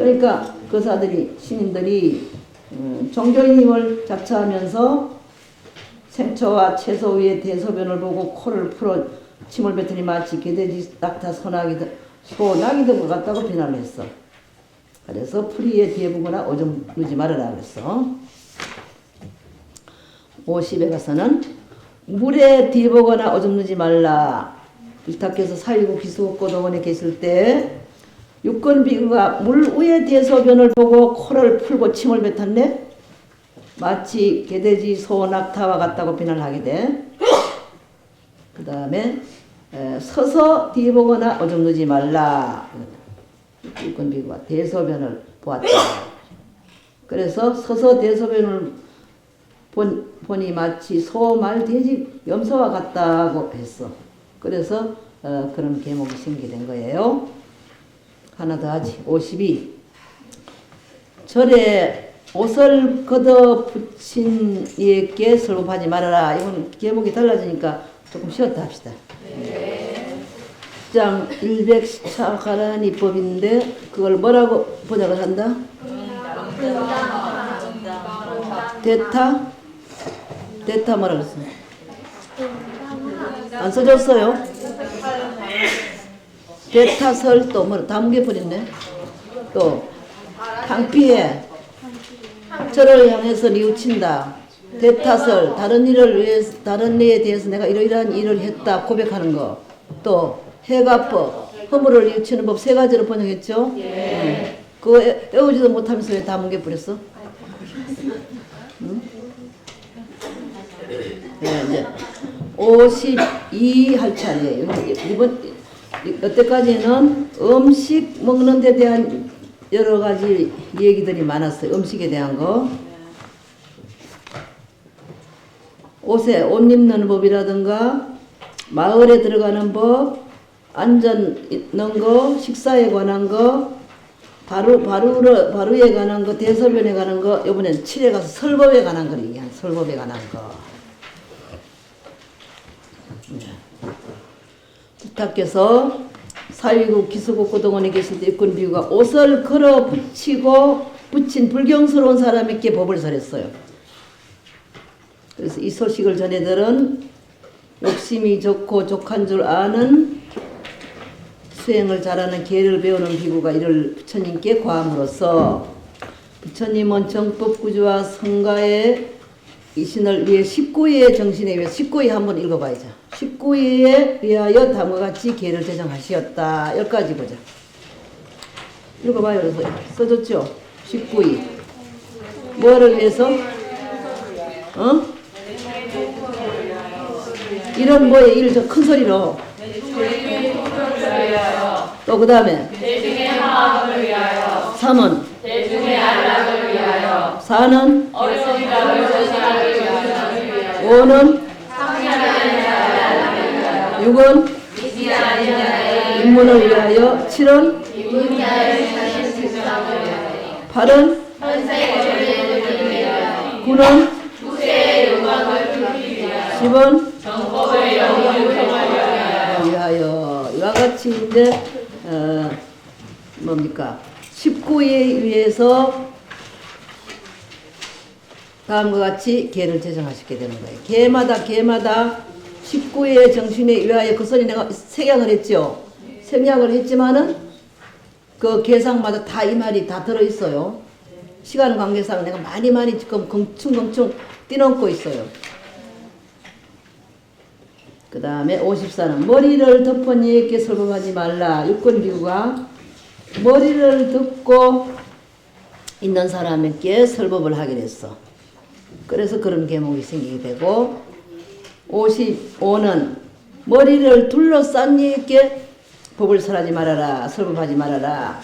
그러니까 거사들이 신인들이 종교인임을 자처하면서 생처와 채소 위에 대소변을 보고 코를 풀어 침을 뱉으니 마치 개돼지 낙타 소나기 든 것 같다고 비난을 했어. 그래서 풀이에 뒤에 보거나 오줌 누지 말아라 그랬어. 50에 가서는 물에 뒤에 보거나 오줌 누지 말라. 일타께서 사위고 기수고 도원에 계실 때 육건비가 물 위에 대소변을 보고 코를 풀고 침을 뱉었네. 마치 개돼지 소 낙타와 같다고 비난을 하게 돼. 그 다음에 서서 뒤에 보거나 오줌 누지 말라. 육건비가 대소변을 보았다. 그래서 서서 대소변을 보니 마치 소, 말, 돼지, 염소와 같다고 했어. 그래서 그런 계목이 생기게 된 거예요. 하나 더 하지. 52. 절에 옷을 걷어 붙인 이에게 설법하지 말아라. 이건 계목이 달라지니까 조금 쉬었다 합시다. 네. 10장 114가란 입법인데 그걸 뭐라고 번역을 한다? 대타 뭐라고 했어? 안 써줬어요? 대타설 또 뭐 다무게 버렸네. 또 방피해 저를 향해서 뉘우친다. 대타설 다른 일을 위해서 다른 일에 대해서 내가 이러이러한 일을 했다 고백하는 거. 또 해가법 허물을 뉘우치는 법 세 가지로 번역했죠. 예. 그거 외우지도 못하면서 왜 다무게 버렸어? 응? 네, 이제 52 할 차례예요. 이번 여태까지는 음식 먹는 데 대한 여러 가지 얘기들이 많았어요. 음식에 대한 거. 옷 입는 법이라든가 마을에 들어가는 법, 안전 있는 거, 식사에 관한 거, 바루에 관한 거, 대소변에 관한 거, 이번엔 7에 가서 설법에 관한 거 얘기한 설법에 관한 거. 부탁께서 사위국 기수국 고동원에 계실 때 육건비유가 옷을 걸어 붙인 불경스러운 사람에게 법을 설했어요. 그래서 이 소식을 전해들은 욕심이 좋고 족한 줄 아는 수행을 잘하는 계를 배우는 비구가 이를 부처님께 과함으로써 부처님은 정법구조와 성가의 이신을 위해 19위의 정신에 위해 19위 한번 읽어봐야죠. 19위에 위하여 다음과 같이 계를 제정하시었다. 여기까지 보자. 읽어봐요. 그래서 써줬죠. 19위. 뭐를 위해서? 이런 뭐에 일을 저 큰 소리로. 또 그 다음에 3은 4는 5는 6은 인문을 위하여 7은 8은 9는 10은 위하여 이와 같이 이제 뭡니까 19위에 의해서 다음과 같이 계를 제정하시게 되는 거예요. 계마다 19위의 정신에 의하여 그 소리 내가 생략을 했죠. 생략을 했지만은 그 계상마다 다 이 말이 다 들어있어요. 시간 관계상 내가 많이 지금 긍충 띄놓고 있어요. 그 다음에 54는 머리를 덮은 이에게 설법하지 말라. 육건비구가 머리를 덮고 있는 사람에게 설법을 하게 됐어. 그래서 그런 계목이 생기게 되고 55는 머리를 둘러싼 이에게 법을 설하지 말아라. 설법하지 말아라.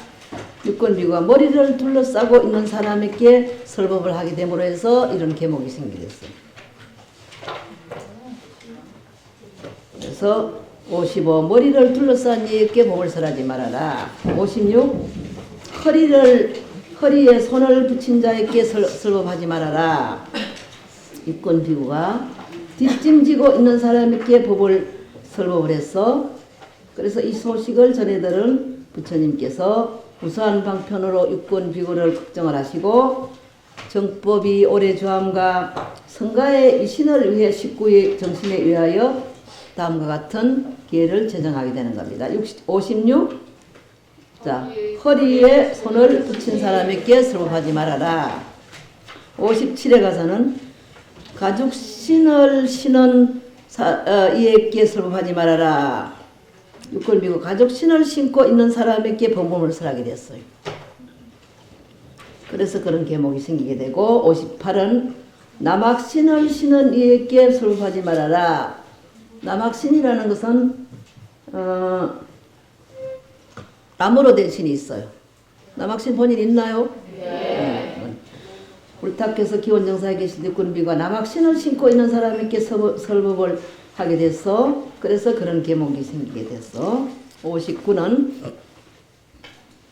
육건비구가 머리를 둘러싸고 있는 사람에게 설법을 하게 됨으로 해서 이런 계목이 생기게 됐어요. 그래서 55 머리를 둘러싼 이에게 법을 설하지 말아라. 56 허리에 손을 붙인 자에게 설법하지 말아라. 육건비구가 뒷짐지고 있는 사람에게 설법을 했어. 그래서 이 소식을 전해들은 부처님께서 우수한 방편으로 육군 비구를 걱정을 하시고 정법이 오래 주함과 성가의 이신을 위해 식구의 정신에 의하여 다음과 같은 기회를 제정하게 되는 겁니다. 56. 자, 허리에 손을 붙인 사람에게 설법하지 말아라. 57에 가서는 가죽신을 신은 이에게 설법하지 말아라. 육군비구 가죽신을 신고 있는 사람에게 범범을 설하게 됐어요. 그래서 그런 계목이 생기게 되고 58은 남학신을 신은 이에게 설법하지 말아라. 남학신이라는 것은 나무로 된 신이 있어요. 남학신 본인 있나요? 네. 불탁해서 기원정사에 계신 육군비가 남학신을 신고 있는 사람에게 설법을 하게 됐어. 그래서 그런 계목이 생기게 됐어. 59는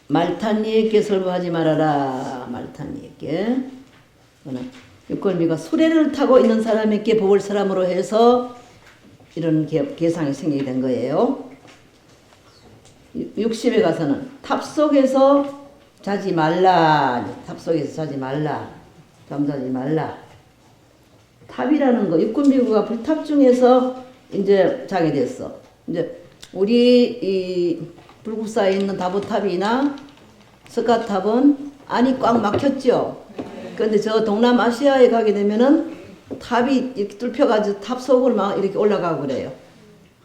말탄이에게 설법하지 말아라. 말탄이에게. 육군비가 수레를 타고 있는 사람에게 법을 설함으로 해서 이런 계상이 생기게 된 거예요. 60에 가서는 탑 속에서 자지 말라. 탑 속에서 자지 말라. 잠자지 말라. 탑이라는 거, 육군비구가 불탑 중에서 이제 자게 됐어. 이제 우리 이 불국사에 있는 다보탑이나 스카탑은 안이 꽉 막혔죠. 그런데 저 동남아시아에 가게 되면은 탑이 이렇게 뚫혀가지고 탑 속으로 막 이렇게 올라가고 그래요.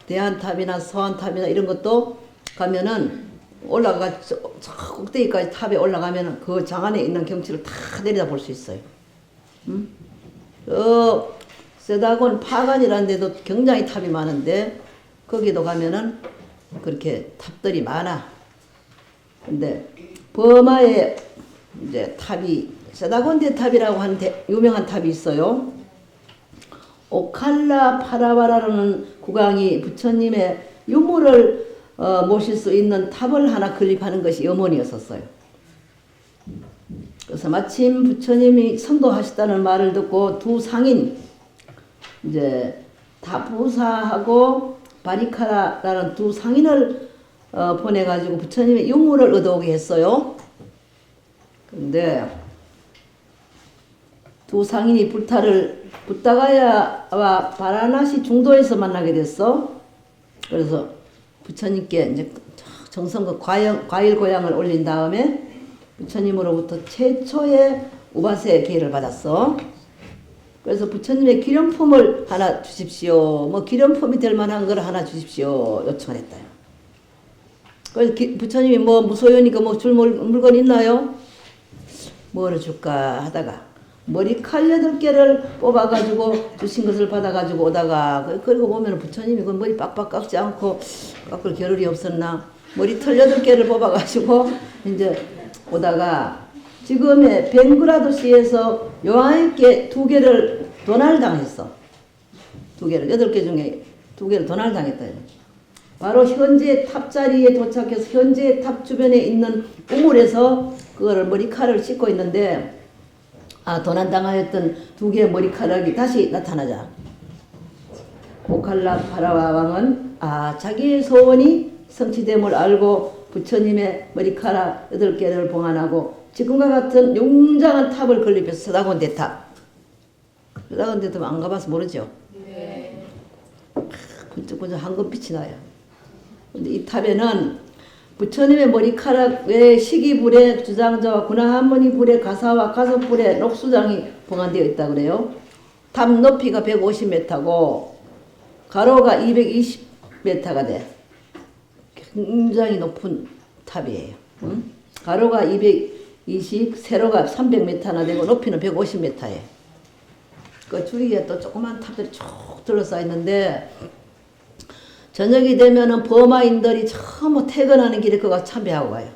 대한탑이나 서한탑이나 이런 것도 가면은 올라가 저 꼭대기까지 탑에 올라가면은 그 장 안에 있는 경치를 다 내려다 볼 수 있어요. 세다곤 파간이라는 데도 굉장히 탑이 많은데 거기도 가면은 그렇게 탑들이 많아. 근데 버마에 이제 탑이 세다곤 대탑이라고 하는 유명한 탑이 있어요. 오칼라 파라바라라는 국왕이 부처님의 유물을 모실 수 있는 탑을 하나 건립하는 것이 염원이었었어요. 그래서 마침 부처님이 성도하셨다는 말을 듣고 두 상인, 이제 다부사하고 바리카라라는 두 상인을 보내가지고 부처님의 유물을 얻어오게 했어요. 근데 두 상인이 부타가야와 바라나시 중도에서 만나게 됐어. 그래서 부처님께 이제 정성껏 과일 고향을 올린 다음에 부처님으로부터 최초의 우바세 기회를 받았어. 그래서 부처님의 기념품을 하나 주십시오. 뭐 기념품이 될 만한 걸 하나 주십시오. 요청을 했다요. 그래서 부처님이 뭐 무소유니까 뭐 줄 물건 있나요? 뭐를 줄까 하다가 머리칼 8개를 뽑아가지고 주신 것을 받아가지고 오다가 그리고 보면 부처님이 그 머리 빡빡 깎지 않고 깎을 겨를이 없었나 머리털 8개를 뽑아가지고 이제 오다가 지금의 벵그라도시에서 요한에게 2개를 도난당했어. 2개를 8개 중에 2개를 도난당했다. 바로 현재 탑 자리에 도착해서 현재 탑 주변에 있는 우물에서 그거를 머리칼을 씻고 있는데 도난당하였던 2개의 머리카락이 다시 나타나자. 오칼라 파라와 왕은 자기의 소원이 성취됨을 알고 부처님의 머리카락 8개를 봉안하고 지금과 같은 웅장한 탑을 건립해서 서다곤 대탑. 서다곤 대탑 안 가봐서 모르죠? 네. 번쩍번쩍 황금빛이 나요. 근데 이 탑에는 부처님의 머리카락 외 시기불에 주장자와 군하할머니 불에 가사와 가섭불에 녹수장이 봉안되어 있다고 그래요. 탑 높이가 150m고 가로가 220m가 돼. 굉장히 높은 탑이에요. 응? 가로가 220, 세로가 300m나 되고 높이는 150m예요. 그 주위에 또 조그만 탑들이 쭉 둘러싸여 있는데 저녁이 되면은 버마인들이 전부 퇴근하는 길에 그거 참배하고 가요.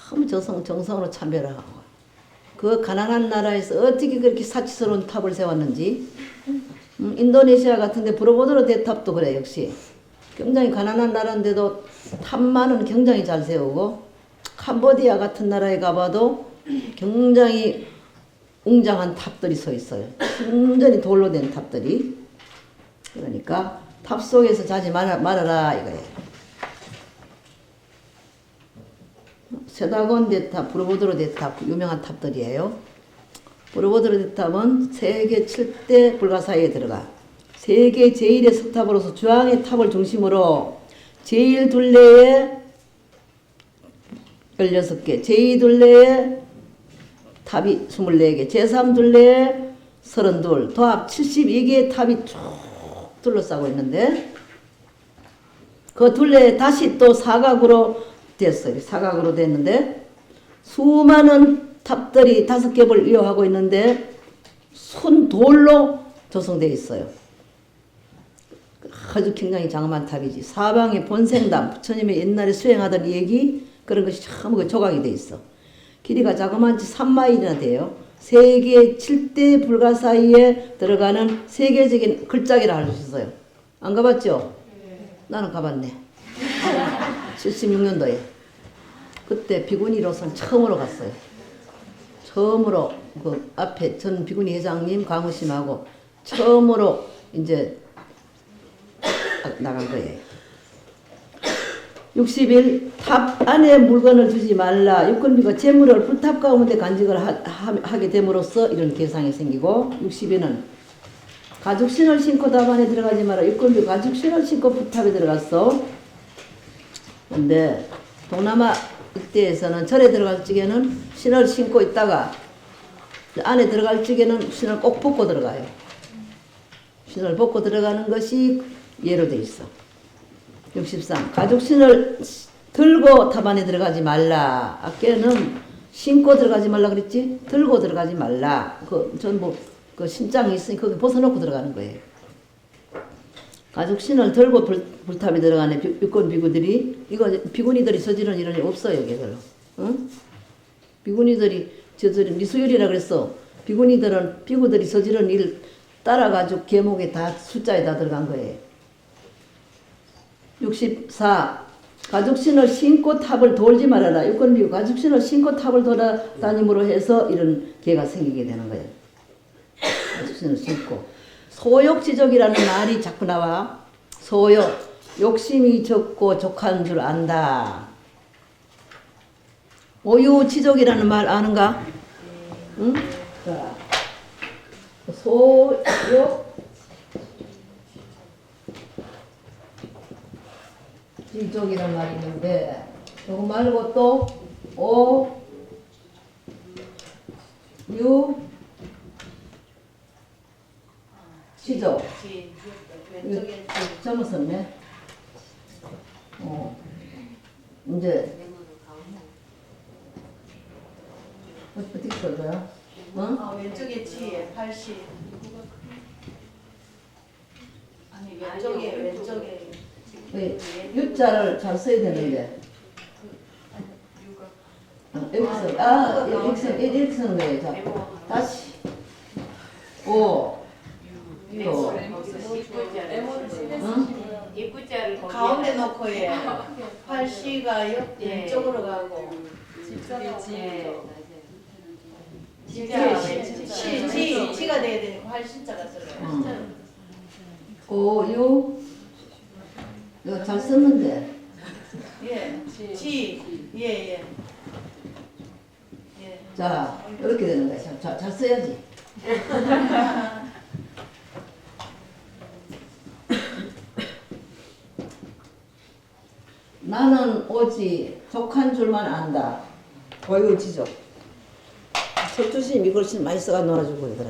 너무 정성으로 참배를 하고. 그 가난한 나라에서 어떻게 그렇게 사치스러운 탑을 세웠는지. 인도네시아 같은데 브로보드로 대탑도 그래 역시. 굉장히 가난한 나라인데도 탑만은 굉장히 잘 세우고 캄보디아 같은 나라에 가봐도 굉장히 웅장한 탑들이 서 있어요. 완전히 돌로 된 탑들이. 그러니까 탑 속에서 자지 말아라 이거예요. 최다곤 대탑, 부르보드로 대탑 유명한 탑들이에요. 부르보드로 대탑은 세계 7대 불가사의에 들어가 세계 제1의 석탑으로서 주황의 탑을 중심으로 제1 둘레에 16개, 제2 둘레에 탑이 24개, 제3 둘레에 32, 도합 72개의 탑이 쭉 둘러싸고 있는데 그 둘레에 다시 또 사각으로 됐어요. 사각으로 됐는데 수많은 탑들이 5겹을 이어하고 있는데 순돌로 조성되어 있어요. 아주 굉장히 장엄한 탑이지. 사방에 본생담, 부처님이 옛날에 수행하던 얘기 그런 것이 전부 조각이 돼 있어. 길이가 자그마치 3마일이나 돼요. 세계 7대 불가 사이에 들어가는 세계적인 글자기라 할 수 있어요. 안 가봤죠? 나는 가봤네. 76년도에. 그때 비구니로선 처음으로 갔어요. 처음으로 그 앞에 전 비구니 회장님 강우심하고 처음으로 이제 나간 거예요. 60일 탑 안에 물건을 두지 말라. 육건비가 재물을 불탑 가운데 간직을 하게 됨으로써 이런 계상이 생기고 60일은 가죽신을 신고 탑 안에 들어가지 마라. 육건비 가죽신을 신고 불탑에 들어갔어. 근데 동남아 이때에서는 절에 들어갈 적에는 신을 신고 있다가 안에 들어갈 적에는 신을 꼭 벗고 들어가요. 신을 벗고 들어가는 것이 예로 돼 있어. 63. 가죽신을 들고 탑 안에 들어가지 말라. 아까는 신고 들어가지 말라 그랬지? 들고 들어가지 말라. 그 전부 그 신장이 있으니 거기 벗어놓고 들어가는 거예요. 가죽신을 들고 불탑에 들어가는 육건 비구들이 이거 비구니들이 저지른 일은 없어요. 여기들. 응? 비구니들이 저지른 미수율이라 그랬어. 비구들이 저지른 일 따라가지고 계목에 다 숫자에 다 들어간 거예요. 64. 가죽신을 신고 탑을 돌지 말아라. 육건비구 가죽신을 신고 탑을 돌아다님으로 해서 이런 개가 생기게 되는 거예요. 가죽신을 신고. 소욕지족이라는 말이 자꾸 나와. 소욕. 욕심이 적고 족한 줄 안다. 오유지족이라는 말 아는가? 응? 자, 소욕. 지족이란 말이 있는데 이거 말고 또 오, 유, 지족. 잘못 썼네. 이제 어떻게 써줘요? 왼쪽에 지에 80. 아니 왼쪽에. U자를 잘 써야 되는데. 여기서 이렇게 쓰는 거예요. 자, 다시. 오. 또. 입구자를 가운데 놓고 예. 80가 왼쪽으로 가고. 지가 돼야 되니까 80자가 들어요. 오, 유. 이거 잘 썼는데. 예. 예. 자, 이렇게 되는 거야. 잘 써야지. 나는 오직 족한 줄만 안다. 고유지족. 철주스님 이걸 많이 써가 놀아주고 그러더라.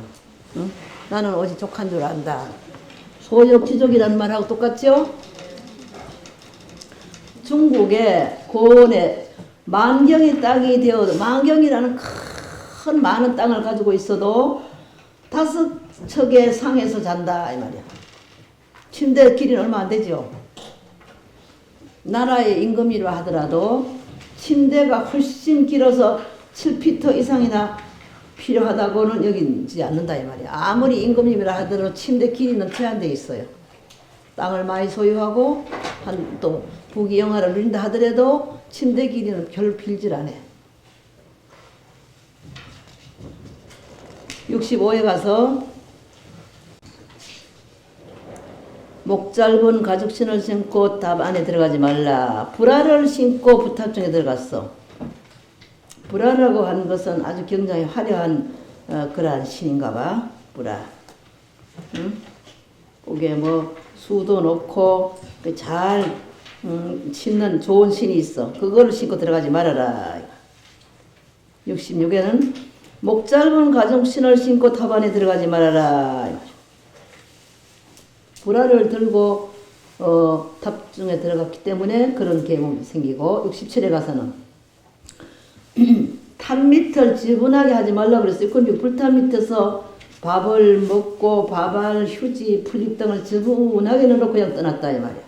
응? 나는 오직 족한 줄 안다. 소욕지족이라는 말하고 똑같죠? 중국의 고원에 만경의 땅이 되어도 만경이라는 큰 많은 땅을 가지고 있어도 5척의 상에서 잔다 이 말이야. 침대 길이는 얼마 안 되죠. 나라의 임금이라 하더라도 침대가 훨씬 길어서 7피터 이상이나 필요하다고는 여기지 않는다 이 말이야. 아무리 임금님이라 하더라도 침대 길이는 제한되어 있어요. 땅을 많이 소유하고 또 부귀영화를 누린다 하더라도 침대 길이는 별로 길질 않아. 65에 가서 목 짧은 가죽신을 신고 탑 안에 들어가지 말라. 불화를 신고 부탑 중에 들어갔어. 불화라고 하는 것은 아주 굉장히 화려한 그러한 신인가 봐. 불화. 응? 거기에 뭐 수도 놓고 잘 신는 좋은 신이 있어. 그거를 신고 들어가지 말아라. 66에는 목 짧은 가죽신을 신고 탑 안에 들어가지 말아라. 불화를 들고 탑 중에 들어갔기 때문에 그런 계몽이 생기고 67에 가서는 탑 밑을 지분하게 하지 말라고 그랬어요. 근데 불탑 밑에서 밥을 먹고 밥알, 휴지, 풀잎 등을 지분하게 넣어놓고 그냥 떠났다 이 말이야.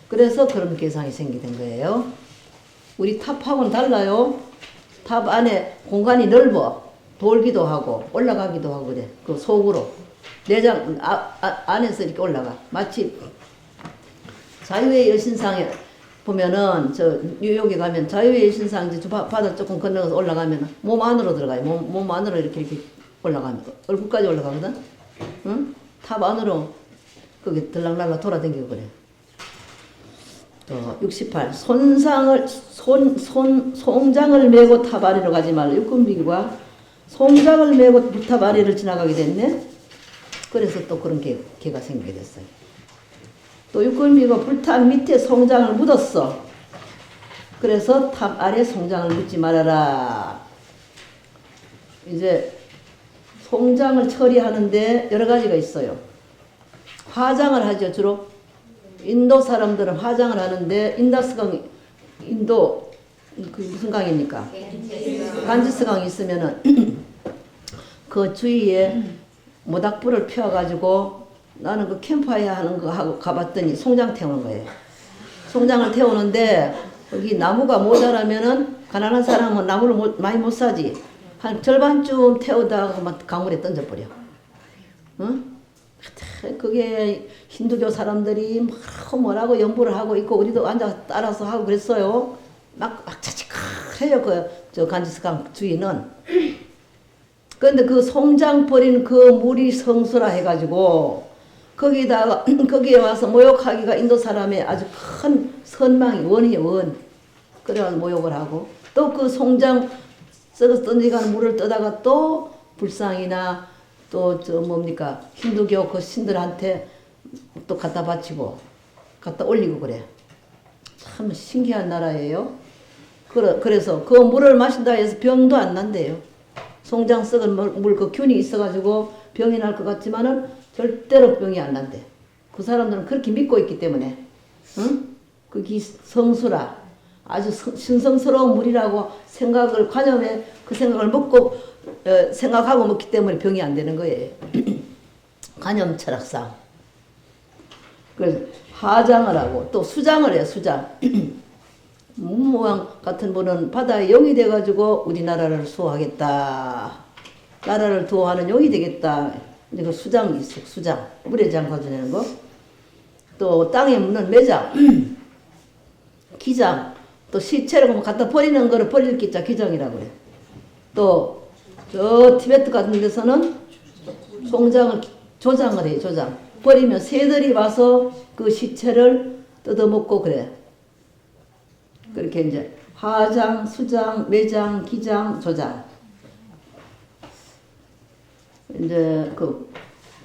그래서 그런 계상이 생기는 거예요. 우리 탑하고는 달라요. 탑 안에 공간이 넓어. 돌기도 하고 올라가기도 하고 그래. 그 속으로. 내장 안에서 이렇게 올라가. 마치 자유의 여신상에 보면은 저 뉴욕에 가면 자유의 여신상 이제 바다 조금 건너서 올라가면 몸 안으로 들어가요. 몸 안으로 이렇게 올라가면 얼굴까지 올라가거든. 응? 탑 안으로 거기 들락날락 돌아다니고 그래. 또 68. 송장을 메고 탑 아래로 가지 말라. 육군비가 송장을 메고 탑 아래를 지나가게 됐네. 그래서 또 그런 개가 생기게 됐어요. 또 육군비가 불탑 밑에 송장을 묻었어. 그래서 탑 아래 송장을 묻지 말아라. 이제 송장을 처리하는데 여러 가지가 있어요. 화장을 하죠. 주로 인도 사람들은 화장을 하는데 인다스강, 인도 그 무슨 강입니까? 간지스강이 있으면은 그 주위에 모닥불을 피워가지고 나는 그 캠프파이어 하는 거 하고 가봤더니 송장 태우는 거예요. 송장을 태우는데 여기 나무가 모자라면은 가난한 사람은 나무를 많이 못 사지. 한 절반쯤 태우다가 막 강물에 던져버려. 응? 그게 힌두교 사람들이 막 뭐라고 연부를 하고 있고 우리도 앉아 따라서 하고 그랬어요. 막 차치해요. 저 간지스강 주위는. 그런데 그 송장 버린 그 물이 성수라 해가지고 거기다가 거기에 와서 모욕하기가 인도 사람의 아주 큰 선망이 원이에요. 원. 그래가지고 모욕을 하고 또 그 송장 썩어서 던져가는 물을 떠다가 또 불상이나 또 저 뭡니까 힌두교 그 신들한테 또 갖다 바치고 갖다 올리고 그래. 참 신기한 나라예요. 그래서 그 물을 마신다 해서 병도 안 난대요. 송장 썩은 물 그 균이 있어가지고 병이 날 것 같지만은 절대로 병이 안 난대. 그 사람들은 그렇게 믿고 있기 때문에, 응? 그게 성수라 아주 신성스러운 물이라고 생각을 관념에 그 생각을 먹고 생각하고 먹기 때문에 병이 안 되는 거예요. 관념 철학상. 그래서 하장을 하고 또 수장을 해요. 수장. 문무왕 같은 분은 바다의 용이 돼가지고 우리나라를 수호하겠다. 나라를 도하는 용이 되겠다. 이거 수장이 있어. 수장. 물에 장사 지내는 거. 또 땅에 묻는 매장. 기장. 또 시체를 갖다 버리는 거를 버릴 기자 기장이라고 그래. 또 저 티베트 같은 데서는 송장을 조장을 해요. 조장. 버리면 새들이 와서 그 시체를 뜯어먹고 그래. 그렇게 이제 하장, 수장, 매장, 기장, 조장. 이제 그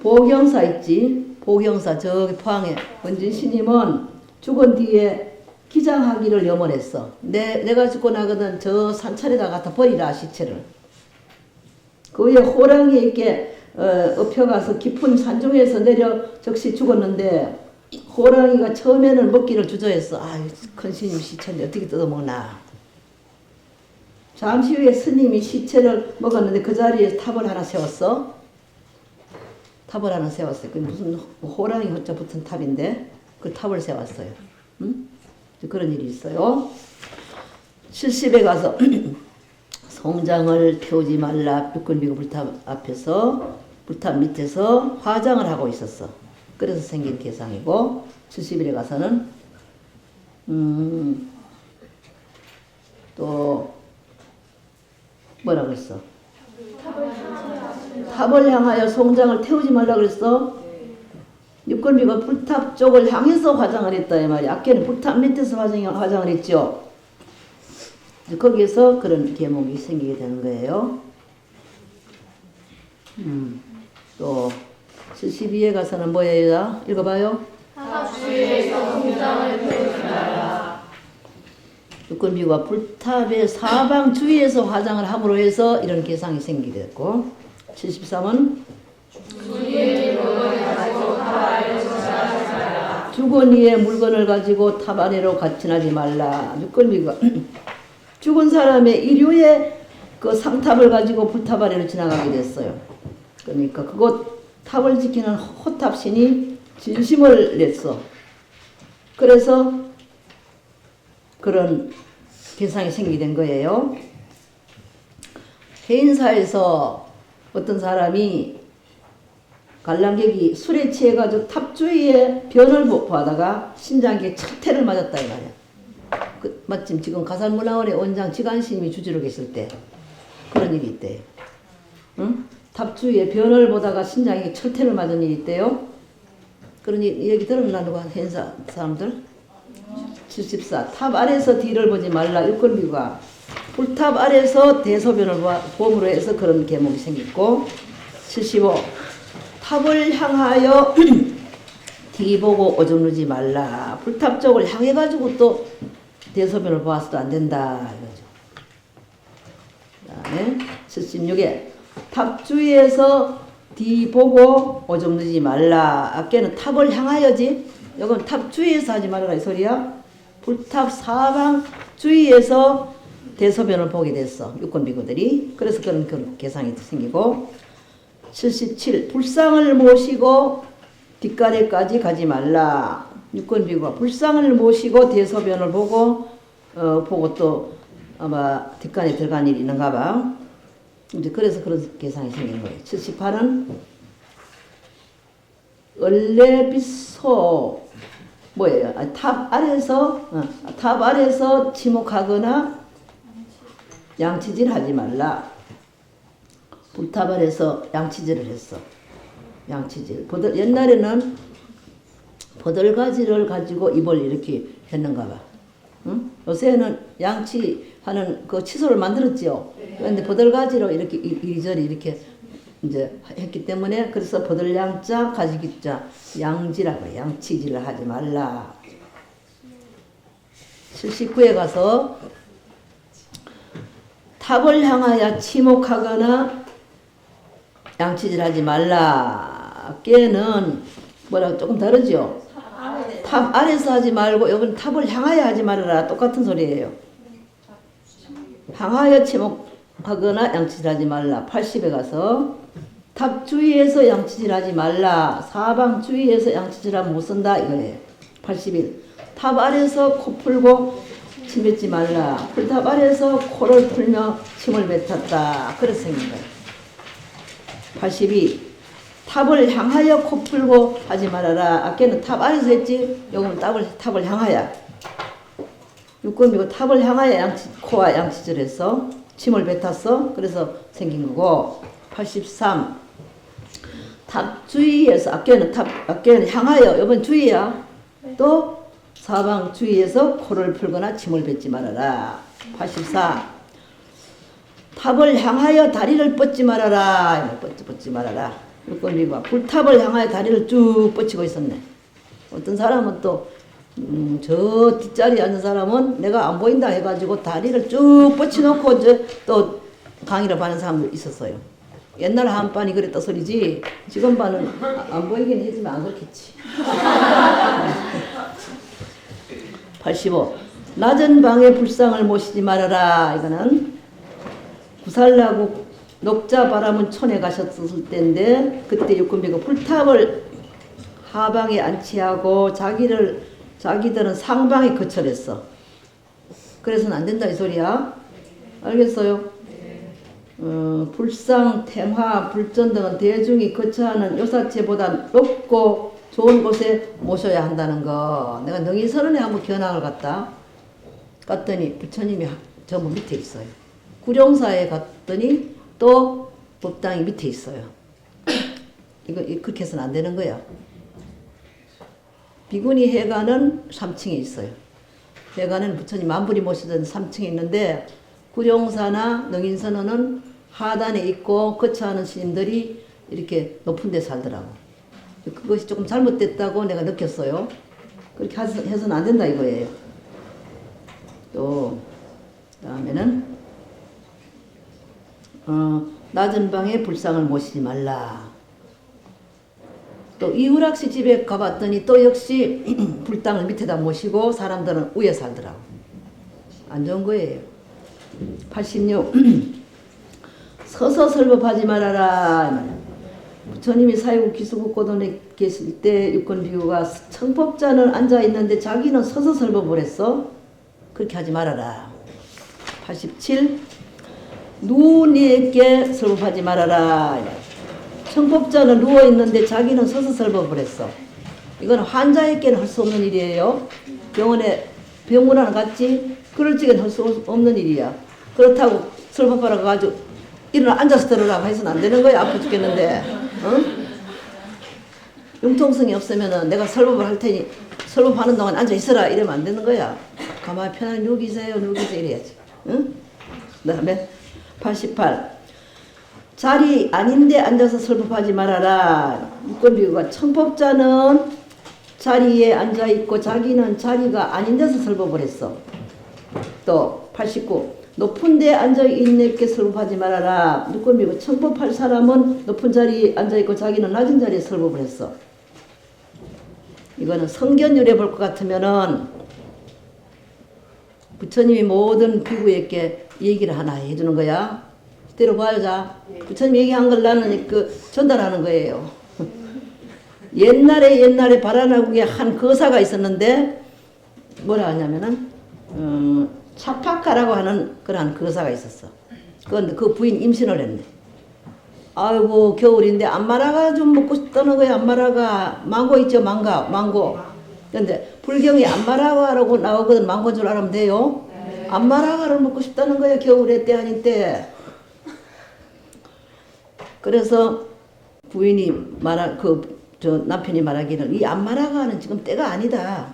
보경사 있지. 보경사 저기 포항에 원진 스님은 죽은 뒤에 기장하기를 염원했어. 내가 죽고 나거든 저 산천에다 갖다 버리라 시체를. 그 위에 호랑이 이렇게 엎혀가서 깊은 산중에서 내려 적시 죽었는데 호랑이가 처음에는 먹기를 주저했어. 아유 큰 스님 시체인데 어떻게 뜯어먹나. 잠시 후에 스님이 시체를 먹었는데 그 자리에 탑을 하나 세웠어. 탑을 하나 세웠어요. 그 무슨 호랑이 호자 붙은 탑인데 그 탑을 세웠어요. 응? 그런 일이 있어요. 70에 가서 송장을 태우지 말라. 육군비구 불탑 앞에서 불탑 밑에서 화장을 하고 있었어. 그래서 생긴 계상이고 70일에 가서는 또 뭐라 그랬어? 탑을 향하여 송장을 태우지 말라 그랬어. 육군비가 불탑 쪽을 향해서 화장을 했다 이 말이야. 아까는 불탑 밑에서 화장을 했죠. 거기에서 그런 계몽이 생기게 되는 거예요. 또 72에 가서는 뭐예요? 읽어봐요. 탑주위에서 공장을 펴지 말라. 육군비가 불탑의 사방 주위에서 화장을 함으로 해서 이런 계상이 생기게 됐고 73은 주건 위에 물건을 가지고 탑 아래로 지나지 말라. 육군비가 죽은 사람의 일류의 그 상탑을 가지고 불탑 아래로 지나가게 됐어요. 그러니까 그곳 탑을 지키는 호탑신이 진심을 냈어. 그래서 그런 계상이 생기된 거예요. 해인사에서 어떤 사람이 관람객이 술에 취해가지고 탑 주위에 변을 보다가 심장에 철퇴를 맞았다 이 말이야. 마침 지금 가살문화원의 원장 지간스님이 주지로 계실 때 그런 일이 있대요. 응? 탑 주위에 변을 보다가 심장에 철퇴를 맞은 일이 있대요. 그런 얘기 들었나 누가 해인사 사람들? 74. 탑 아래서 뒤를 보지 말라. 육군비가 불탑 아래서 대소변을 보험으로 해서 그런 계몽이 생겼고 75. 탑을 향하여 뒤보고 오줌 누지 말라. 불탑 쪽을 향해 가지고 또 대소변을 보아서도 안 된다 이거죠. 그다음에 76에 탑 주위에서 뒤보고 오줌 누지 말라. 아까는 탑을 향하여지. 이건 탑 주위에서 하지 말아라 이 소리야. 불탑 사방 주위에서 대소변을 보게 됐어. 육군비구들이. 그래서 그런 계상이 생기고 77. 불상을 모시고 뒷가래까지 가지 말라. 육군비구가 불상을 모시고 대소변을 보고 또 아마 뒷간에 들어간 일이 있는가 봐. 이제 그래서 그런 계상이 생긴 거예요. 78은 얼레빗소 뭐예요? 탑 아래서 지목하거나 양치질 하지 말라. 불탑 아래서 양치질을 했어. 양치질. 옛날에는 버들가지를 가지고 입을 이렇게 했는가 봐. 응? 요새는 양치하는 그 칫솔을 만들었지요. 그런데 버들가지로 이렇게 이리저리 이렇게 이제 했기 때문에 그래서 버들양자 가지기자 양지라고 양치질을 하지 말라. 79에 가서 탑을 향하여 치목하거나 양치질하지 말라. 깨는 뭐라고 조금 다르죠. 탑 아래서 하지 말고 여기는 탑을 향하여 하지 말아라. 똑같은 소리예요. 향하여 치목하거나 양치질하지 말라. 80에 가서 탑 주위에서 양치질하지 말라. 사방 주위에서 양치질하면 못 쓴다 이거예요. 81. 탑 아래서 코 풀고 침 뱉지 말라. 풀탑 아래서 코를 풀며 침을 뱉었다. 그래서 생긴 거예요. 82. 탑을 향하여 코 풀고 하지 말아라. 아까는 탑 아래서 했지. 요거는 탑을 향하여. 육군이고 탑을 향하여 코와 양치질 했어. 침을 뱉었어. 그래서 생긴 거고. 83. 탑 주위에서 아까는 향하여. 요번 주위야. 또 사방 주위에서 코를 풀거나 침을 뱉지 말아라. 84. 탑을 향하여 다리를 뻗지 말아라. 뻗지 말아라. 육군비가 불탑을 향하여 다리를 쭉 뻗치고 있었네. 어떤 사람은 또 저 뒷자리에 앉은 사람은 내가 안 보인다 해가지고 다리를 쭉 뻗치놓고 또 강의를 받는 사람도 있었어요. 옛날 한반이 그랬다 소리지 지금 반은 안 보이긴 했지만 안 그렇겠지. 85. 낮은 방에 불상을 모시지 말아라. 이거는 구살나고 녹자 바람은 촌에 가셨을 때인데 그때 육군비가 불탑을 하방에 안치하고 자기들은 상방에 거처했어. 그래서는 안 된다 이 소리야. 알겠어요? 불상, 탱화, 불전 등은 대중이 거처하는 요사체보다 높고 좋은 곳에 모셔야 한다는 거. 내가 능이선언에 한번 견학을 갔더니 부처님이 전부 밑에 있어요. 구룡사에 갔더니 또 법당이 밑에 있어요. 이거 그렇게 해서는 안 되는 거야. 비구니 해관은 3층에 있어요. 해관은 부처님 만불이 모시던 3층에 있는데 구룡사나 능인선언은 하단에 있고 거처하는 스님들이 이렇게 높은 데 살더라고. 그것이 조금 잘못됐다고 내가 느꼈어요. 그렇게 해서는 안 된다 이거예요. 또 다음에는 낮은 방에 불상을 모시지 말라. 또 이우락씨 집에 가봤더니 또 역시 불당을 밑에다 모시고 사람들은 위에 살더라고. 안 좋은 거예요. 86 서서 설법하지 말아라. 부처님이 사이국 기수국고돈에 계실 때 육건비구가 청법자는 앉아있는데 자기는 서서 설법을 했어. 그렇게 하지 말아라. 87 누우니에게 설법하지 말아라. 청법자는 누워있는데 자기는 서서 설법을 했어. 이건 환자에게는 할 수 없는 일이에요. 병원에 병문안 갔지? 그럴 적엔 할 수 없는 일이야. 그렇다고 설법하러 가가지고 일어나 앉아서 들으라고 해서는 안 되는 거야. 아파 죽겠는데. 응? 융통성이 없으면은 내가 설법을 할 테니 설법하는 동안 앉아 있어라 이러면 안 되는 거야. 가만히 편하게 누기세요 이래야지. 응? 그다음에 88 자리 아닌데 앉아서 설법하지 말아라. 육건비구가 청법자는 자리에 앉아 있고 자기는 자리가 아닌 데서 설법을 했어. 또 89 높은 데 앉아 있는게 설법하지 말아라. 육건비구 청법할 사람은 높은 자리에 앉아 있고 자기는 낮은 자리에 설법을 했어. 이거는 성견율에 볼 것 같으면은 부처님이 모든 비구에게 얘기를 하나 해주는 거야. 들어봐요, 자. 부처님 얘기한 걸 나는 전달하는 거예요. 옛날에 바라나국에 한 거사가 있었는데 뭐라 하냐면은 차파카라고 하는 그런 거사가 있었어. 그런데 그 부인 임신을 했네. 아이고 겨울인데 안마라가 좀 먹고 싶다는 거야. 안마라가 망고 있죠, 망고. 그런데 불경에 안마라가라고 나오거든. 망고인 줄 알면 돼요. 안마라가를 먹고 싶다는 거야. 겨울에 때 아닌 때. 그래서 부인이 남편이 말하기를 이 안마라가는 지금 때가 아니다.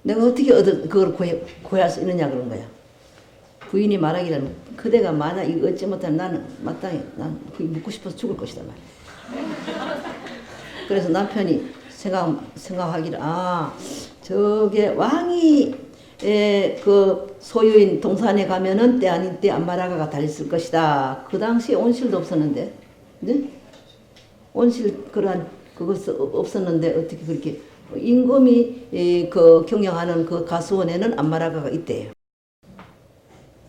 내가 어떻게 그걸 구할 수 있느냐 그런 거야. 부인이 말하기를 그대가 만약 이거 얻지 못하면 나는 마땅히 난 그게 묻고 싶어서 죽을 것이다 말이야. 그래서 남편이 생각하기를 저게 왕이 그 소유인 동산에 가면은 때 아닌 때 안마라가가 달렸을 것이다. 그 당시에 온실도 없었는데, 네? 온실 그러한 그것 없었는데 어떻게 그렇게 임금이 그 경영하는 그 가수원에는 안마라가가 있대요.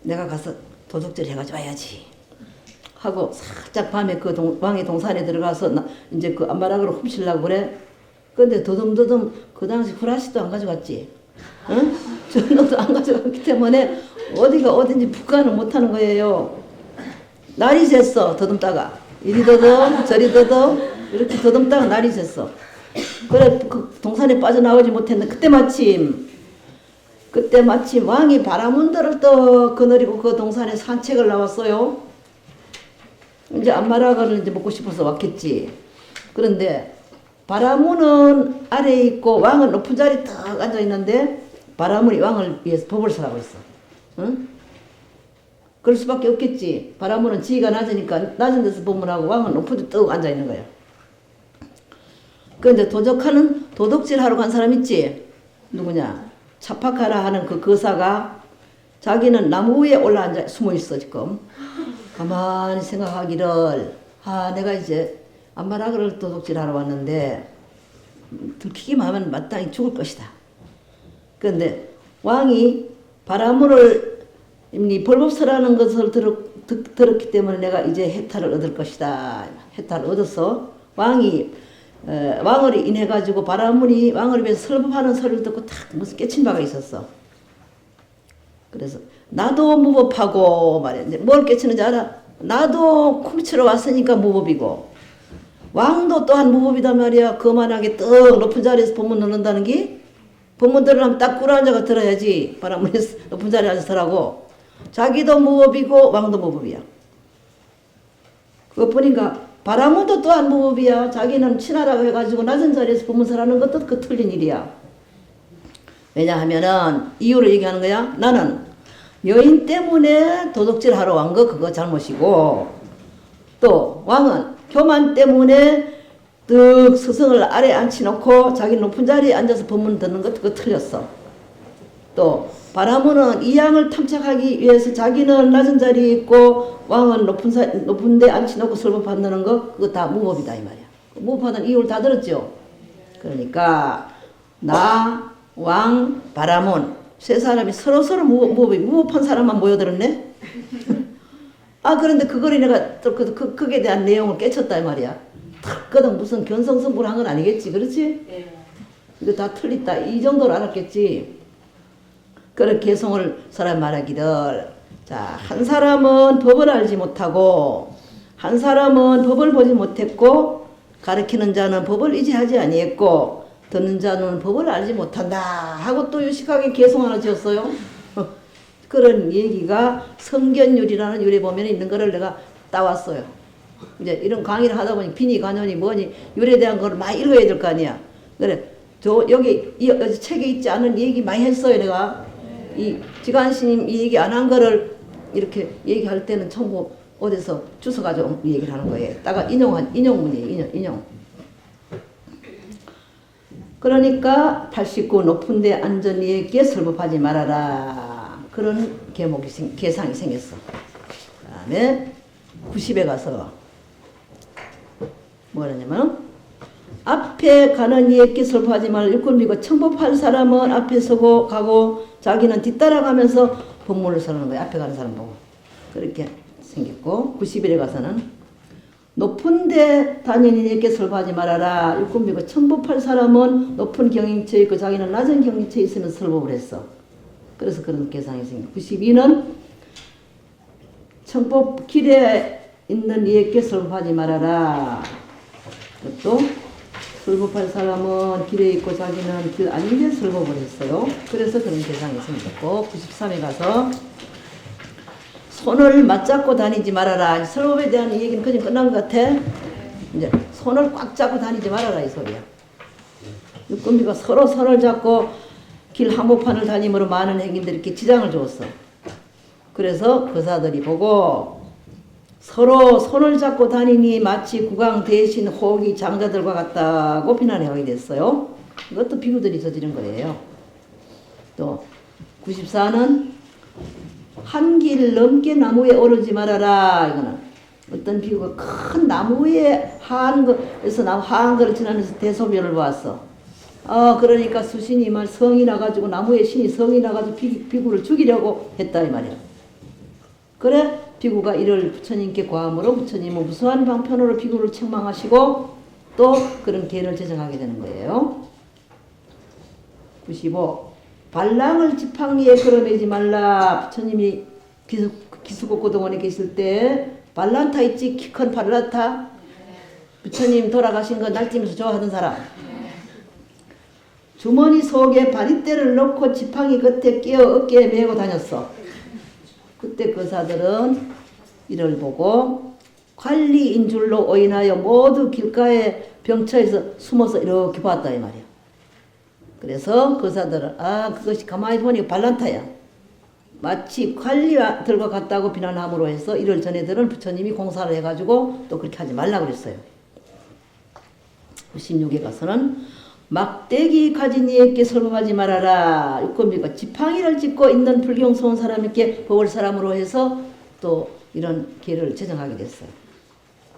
내가 가서 도둑질 해가지고 와야지 하고 살짝 밤에 그 왕의 동산에 들어가서 이제 그 안마라가를 훔치려고 그래. 근데 더듬더듬 그 당시 후라시도 안 가져갔지. 응? 전도도 안 가져갔기 때문에 어디가 어딘지 북한을 못하는 거예요. 날이 샜어. 더듬다가 이리 더듬 저리 더듬 이렇게 더듬다가 날이 샜어. 그래 그 동산에 빠져나오지 못했는데 그때 마침 왕이 바라문들을 또 거느리고 그 동산에 산책을 나왔어요. 이제 안마라가를 이제 먹고 싶어서 왔겠지. 그런데 바라문은 아래에 있고 왕은 높은 자리에 딱 앉아 있는데 바라문이 왕을 위해서 법을 설하고 있어. 응? 그럴 수밖에 없겠지. 바라문은 지위가 낮으니까 낮은 데서 법문하고 왕은 높은 데 뚝 앉아 있는 거야. 그런데 도둑질 하러 간 사람 있지? 누구냐? 차파카라 하는 그 거사가 자기는 나무 위에 올라앉아 숨어 있어 지금. 가만히 생각하기를 내가 이제 안마라가를 도둑질 하러 왔는데 들키기만 하면 마땅히 죽을 것이다. 그런데 왕이 바라문을 벌법설하는 것을 들었기 때문에 내가 이제 해탈을 얻을 것이다. 해탈을 얻어서 왕을 인해 가지고 바라문이 왕을 위해서 설법하는 소리를 듣고 탁 무슨 깨친 바가 있었어. 그래서 나도 무법하고 말이야. 이제 뭘 깨치는지 알아? 나도 훔치러 왔으니까 무법이고 왕도 또한 무법이다 말이야. 거만하게 떡 높은 자리에서 법문 듣는다는 게 법문 들으려면 딱 꿇어앉아가 들어야지. 바라문이 높은 자리에 앉아서 들라고. 자기도 무법이고 왕도 무법이야. 그것뿐인가 바라문도 또한 무법이야. 자기는 친하라고 해가지고 낮은 자리에서 법문설하는 것도 틀린 일이야. 왜냐하면은 이유를 얘기하는 거야. 나는 여인 때문에 도둑질 하러 간 거 그거 잘못이고, 또 왕은 교만 때문에 득 스승을 아래 앉혀놓고 자기 높은 자리에 앉아서 법문 듣는 것 그거 틀렸어. 또 바라문은 이양을 탐착하기 위해서 자기는 낮은 자리에 있고 왕은 높은 데 앉혀놓고 설법 받는 거 그거 다 무법이다 이 말이야. 무법하는 이유를 다 들었죠. 그러니까 나, 왕, 바라문 세 사람이 서로 무법한 사람만 모여들었네. 아 그런데 그걸 내가 또 그에 대한 내용을 깨쳤다 이 말이야. 탁거든 무슨 견성승부를 한 건 아니겠지, 그렇지? 이거 다 틀렸다 이 정도로 알았겠지. 그런 개성을 사람 말하기를, 자, 한 사람은 법을 알지 못하고 한 사람은 법을 보지 못했고 가르치는 자는 법을 이지하지 아니했고 듣는 자는 법을 알지 못한다 하고 또 유식하게 개성 하나 지었어요. 그런 얘기가 성견율이라는 율에 보면 있는 거를 내가 따왔어요. 이제 이런 강의를 하다 보니 비니 간연이 뭐니 율에 대한 걸 많이 읽어야 될 거 아니야. 그래 여기 책에 있지 않은 얘기 많이 했어요 내가. 이 지간스님 이 얘기 안 한 거를 이렇게 얘기할 때는 전부 어디서 주워가지고 얘기를 하는 거예요. 따가 인용문이에요. 인용. 그러니까 89 높은데 안전히 있게 설법하지 말아라. 그런 계상이 생겼어. 그 다음에 90에 가서 뭐라냐면 앞에 가는 이에게 설법하지 말라. 육군비고 청법할 사람은 앞에 서고 가고 자기는 뒤따라가면서 법문을 설하는 거야. 앞에 가는 사람 보고. 그렇게 생겼고 91에 가서는 높은 데 다니는 이에게 설법하지 말아라. 육군비고 청법할 사람은 높은 경인처에 있고 자기는 낮은 경인처에 있으면 설법을 했어. 그래서 그런 계상이 생겨. 92는 청법 길에 있는 이에게 설법하지 말아라. 또 설법할 사람은 길에 있고 자기는 길 아닌 데 설법을 했어요. 그래서 그런 계상이 생겼고 93에 가서 손을 맞잡고 다니지 말아라. 설법에 대한 얘기는 그냥 끝난 것 같아. 이제 손을 꽉 잡고 다니지 말아라 이 소리야. 육군비가 서로 손을 잡고 길 한복판을 다니므로 많은 행인들이 이렇게 지장을 줬어. 그래서 거사들이 보고 서로 손을 잡고 다니니 마치 국왕 대신 호기 장자들과 같다고 비난하게 됐어요. 이것도 비구들이 저지른 거예요. 또 94는 한 길 넘게 나무에 오르지 말아라. 이거는 어떤 비구가 큰 나무에 하한 거를 지나면서 대소변을 보았어. 그러니까 수신이 말 성이 나가지고 나무에 신이 성이 나가지고 비구를 죽이려고 했다 이 말이야. 그래 비구가 이를 부처님께 고함으로 부처님은 무수한 방편으로 비구를 책망하시고 또 그런 계를 제정하게 되는 거예요. 95. 발랑을 지팡 위에 걸어매지 말라. 부처님이 기수곡고동원에 계실 때 발란타 있지? 키 큰 발란타? 부처님 돌아가신 거 날뛰면서 좋아하던 사람. 주머니 속에 바리떼를 넣고 지팡이 겉에 끼어 어깨에 메고 다녔어. 그때 거사들은 이를 보고 관리인 줄로 오인하여 모두 길가에 병처에서 숨어서 이렇게 봤다 이 말이야. 그래서 거사들은 그것이 가만히 보니 발란타야. 마치 관리들과 같다고 비난함으로 해서 이를 전해들은 부처님이 공사를 해가지고 또 그렇게 하지 말라 그랬어요. 16에 가서는 막대기 가진 이에게 설법하지 말아라. 육건비가 지팡이를 짚고 있는 불경스러운 사람에게 법을 사람으로 해서 또 이런 계를 제정하게 됐어요.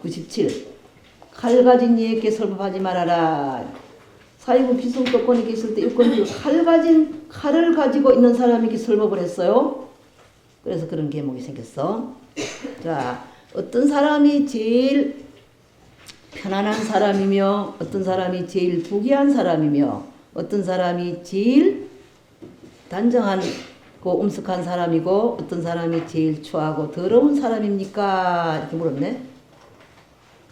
97. 칼 가진 이에게 설법하지 말아라. 사이구 비승도권에 계실 때 육건비 칼을 가지고 있는 사람에게 설법을 했어요. 그래서 그런 계목이 생겼어. 자, 어떤 사람이 제일 편안한 사람이며 어떤 사람이 제일 부귀한 사람이며 어떤 사람이 제일 단정하고 음습한 사람이고 어떤 사람이 제일 추하고 더러운 사람입니까? 이렇게 물었네.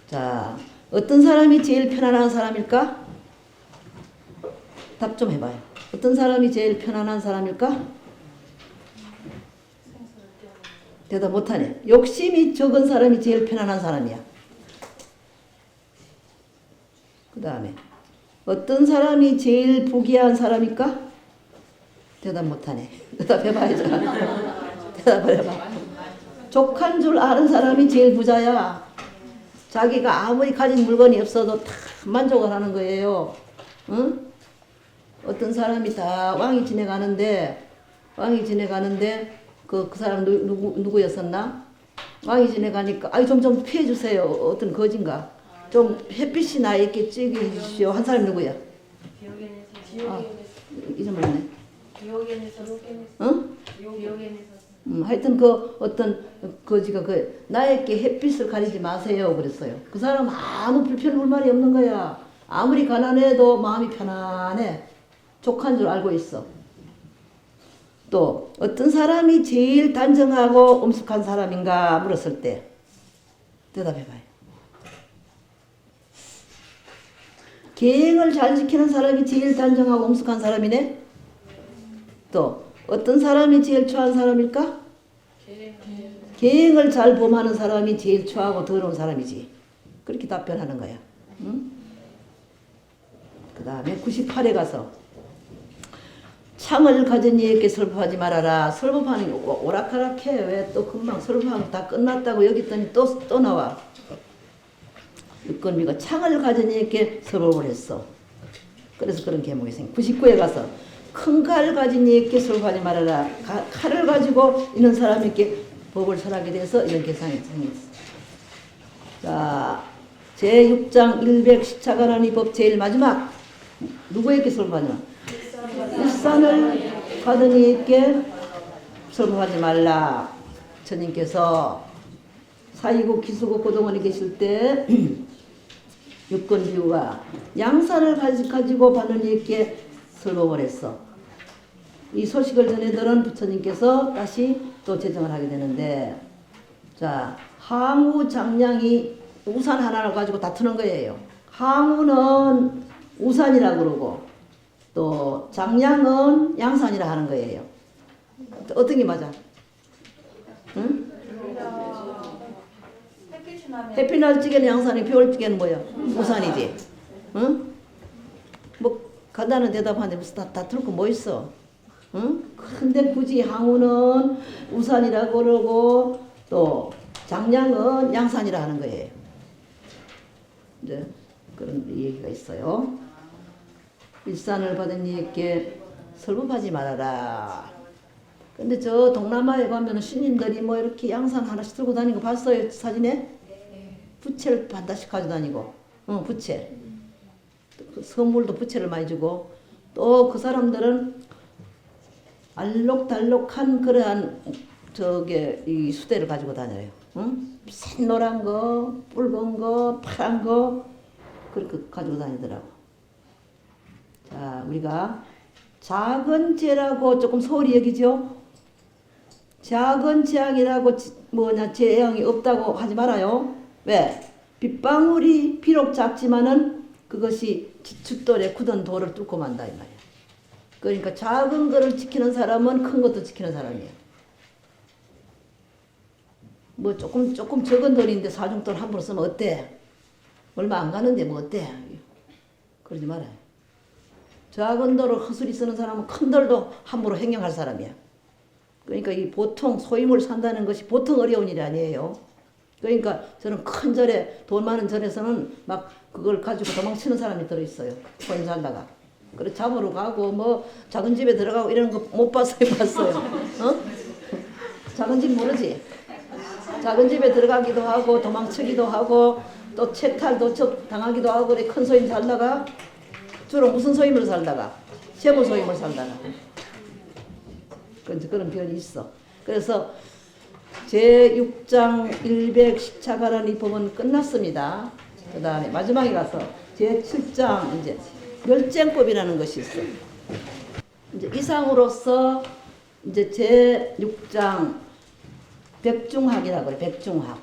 자, 어떤 사람이 제일 편안한 사람일까? 답 좀 해봐요. 어떤 사람이 제일 편안한 사람일까? 대답 못하네. 욕심이 적은 사람이 제일 편안한 사람이야. 그 다음에 어떤 사람이 제일 부귀한 사람일까? 대답 못하네. 대답해봐야죠. 대답을 해봐. 족한 줄 아는 사람이 제일 부자야. 자기가 아무리 가진 물건이 없어도 다 만족을 하는 거예요. 응? 어떤 사람이 다 왕이 지내가는데 그 사람 누구였었나? 왕이 지내가니까 아이 좀 피해 주세요. 어떤 거진가? 좀 햇빛이 나 있게 찍게 해주시오. 한 사람 누구야? 아, 이름 뭐네? 응? 하여튼 그 어떤 거지가 나에게 햇빛을 가리지 마세요 그랬어요. 그 사람 아무 불편한 말이 없는 거야. 아무리 가난해도 마음이 편안해. 족한 줄 알고 있어. 또 어떤 사람이 제일 단정하고 엄숙한 사람인가 물었을 때 대답해봐요. 계행을 잘 지키는 사람이 제일 단정하고 엄숙한 사람이네. 또 어떤 사람이 제일 추한 사람일까? 계행을 잘 범하는 사람이 제일 추하고 더러운 사람이지. 그렇게 답변하는 거야. 응? 그 다음에 98에 가서 창을 가진 이에게 설법하지 말아라. 설법하는 게 오락가락해. 왜 또 금방 설법하면 다 끝났다고 여기 있더니 또 나와. 육건비가 창을 가진 이에게 설법을 했어. 그래서 그런 계목이 생겨. 99에 가서 큰 칼 가진 이에게 설법하지 말아라. 칼을 가지고 있는 사람에게 법을 설하게 돼서 이런 계상이 생겼어. 자, 제6장 110차가라니 법 제일 마지막 누구에게 설법하냐? 일산을 받은 이에게 설법하지 말라. 주님께서 사이국 기수국 고동원에 계실 때 육건비유가 양산을 가지고 받는 이에게 설법을 했어. 이 소식을 전해들은 부처님께서 다시 또 제정을 하게 되는데, 자, 항우 장량이 우산 하나를 가지고 다투는 거예요. 항우는 우산이라 그러고 또 장량은 양산이라 하는 거예요. 어떤 게 맞아? 응? 햇빛 날 적에는 양산이, 비 올 적에는 뭐야? 우산이지. 응? 뭐 간단한 대답하는데 무슨 다툴 거 뭐 있어? 응? 근데 굳이 항우는 우산이라고 그러고 또 장량은 양산이라 하는 거예요. 이제 그런 얘기가 있어요. 일산을 받은 이에게 설법하지 말아라. 근데 저 동남아에 가면 신인들이 뭐 이렇게 양산 하나씩 들고 다니는 거 봤어요? 사진에? 부채를 반다씩 가지고 다니고. 부채. 그 선물도 부채를 많이 주고. 또 그 사람들은 알록달록한 그러한 이 수대를 가지고 다녀요. 응? 샛노란 거, 붉은 거, 파란 거 그렇게 가지고 다니더라고. 자, 우리가 작은 죄라고 조금 소홀히 여기죠. 작은 재앙이라고 재앙이 없다고 하지 말아요. 왜? 빗방울이 비록 작지만은 그것이 지춧돌에 굳은 돌을 뚫고 만다 이 말이야. 그러니까 작은 거를 지키는 사람은 큰 것도 지키는 사람이에요. 뭐 조금 적은 돈인데 사중돈 함부로 쓰면 어때? 얼마 안 가는데 뭐 어때? 그러지 말아요. 작은 돌을 허술히 쓰는 사람은 큰 돌도 함부로 행용할 사람이야. 그러니까 이 보통 소임을 산다는 것이 보통 어려운 일이 아니에요. 그러니까 저는 큰 절에, 돈 많은 절에서는 막 그걸 가지고 도망치는 사람이 들어있어요. 소임 살다가. 그래 잡으러 가고 뭐 작은 집에 들어가고 이런 거 못 봤어요. 봤어요. 작은 집 모르지? 작은 집에 들어가기도 하고 도망치기도 하고 또 채탈도 당하기도 하고 그래. 큰 소임 살다가 주로 무슨 소임으로 살다가? 재무 소임을 살다가. 그런 변이 있어. 그래서 제6장 110차가라는 이 법은 끝났습니다. 그 다음에 마지막에 가서 제7장 이제 멸쟁법이라는 것이 있어. 이제 이상으로서 이제 제6장 백중학이라고 그래. 백중학.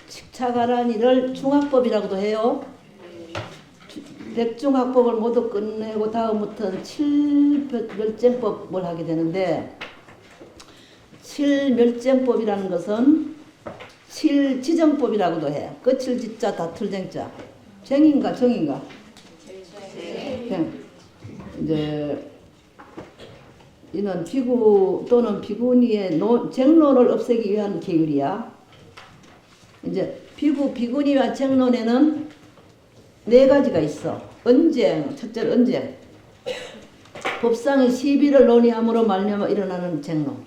칙차가라니를 중학법이라고도 해요. 백중학법을 모두 끝내고 다음부터는 7멸쟁법을 하게 되는데 7멸쟁법이라는 것은 7지정법이라고도 해. 끝을 짓자 다툴 쟁자. 쟁인가 정인가? 쟁. 이제 이는 비구 또는 비구니의 쟁론을 없애기 위한 계율이야. 이제 비구니와 쟁론에는 네 가지가 있어. 언쟁, 첫째 언쟁. 법상의 시비를 논의함으로 말미암아 일어나는 쟁론.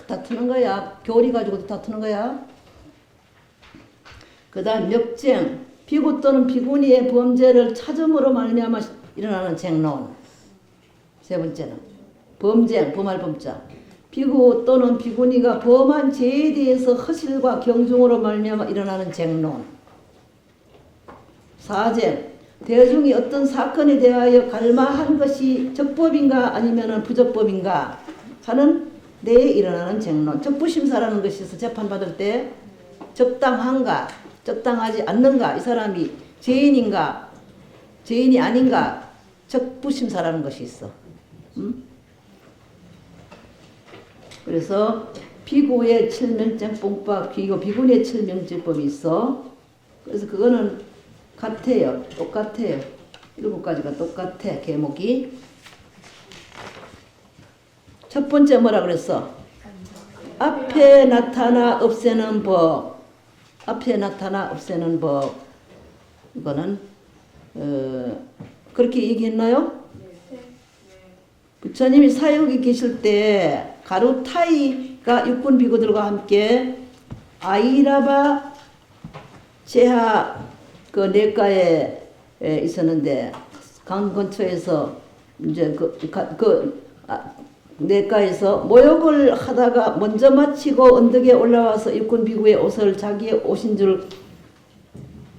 다투는 거야. 교리 가지고도 다투는 거야. 그 다음 역쟁. 비구 또는 비구니의 범죄를 찾음으로 말미암아 일어나는 쟁론. 세 번째는 범쟁, 범할 범자. 비구 또는 비구니가 범한 죄에 대해서 허실과 경중으로 말미암아 일어나는 쟁론. 사쟁. 대중이 어떤 사건에 대하여 갈망한 것이 적법인가 아니면 부적법인가 하는 데에 일어나는 쟁론. 적부심사라는 것이 있어. 재판받을 때 적당한가 적당하지 않는가, 이 사람이 죄인인가 죄인이 아닌가, 적부심사라는 것이 있어. 그래서 비구의 칠명쟁법과 비구니의 칠명쟁법이 있어. 그래서 그거는 같아요. 똑같아요. 7가지가 똑같아. 계목이. 첫 번째 뭐라 그랬어? 앞에 나타나 없애는 법. 앞에 나타나 없애는 법. 이거는 그렇게 얘기했나요? 부처님이 사역에 계실 때 가루타이가 육군 비구들과 함께 아이라바 제하 그 내과에 있었는데 강 근처에서 이제 내과에서 모욕을 하다가 먼저 마치고 언덕에 올라와서 육군 비구의 옷을 자기의 옷인 줄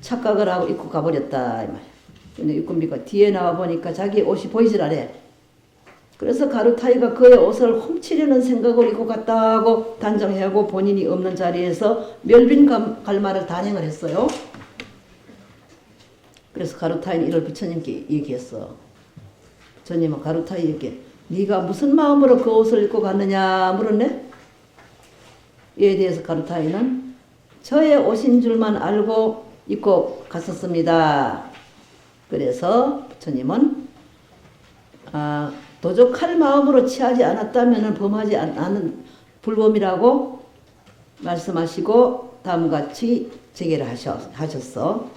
착각을 하고 입고 가버렸다 이 말이야. 근데 육군 비구가 뒤에 나와 보니까 자기의 옷이 보이질 않아. 그래서 가루타이가 그의 옷을 훔치려는 생각을 입고 갔다고 단정하고 본인이 없는 자리에서 멸빈 갈말을 단행을 했어요. 그래서 가루타이는 이를 부처님께 얘기했어. 부처님은 가루타이에게 네가 무슨 마음으로 그 옷을 입고 갔느냐 물었네. 이에 대해서 가루타이는 저의 옷인 줄만 알고 입고 갔었습니다. 그래서 부처님은 도적할 마음으로 취하지 않았다면 범하지 않은 불범이라고 말씀하시고 다음같이 제기를 하셨어.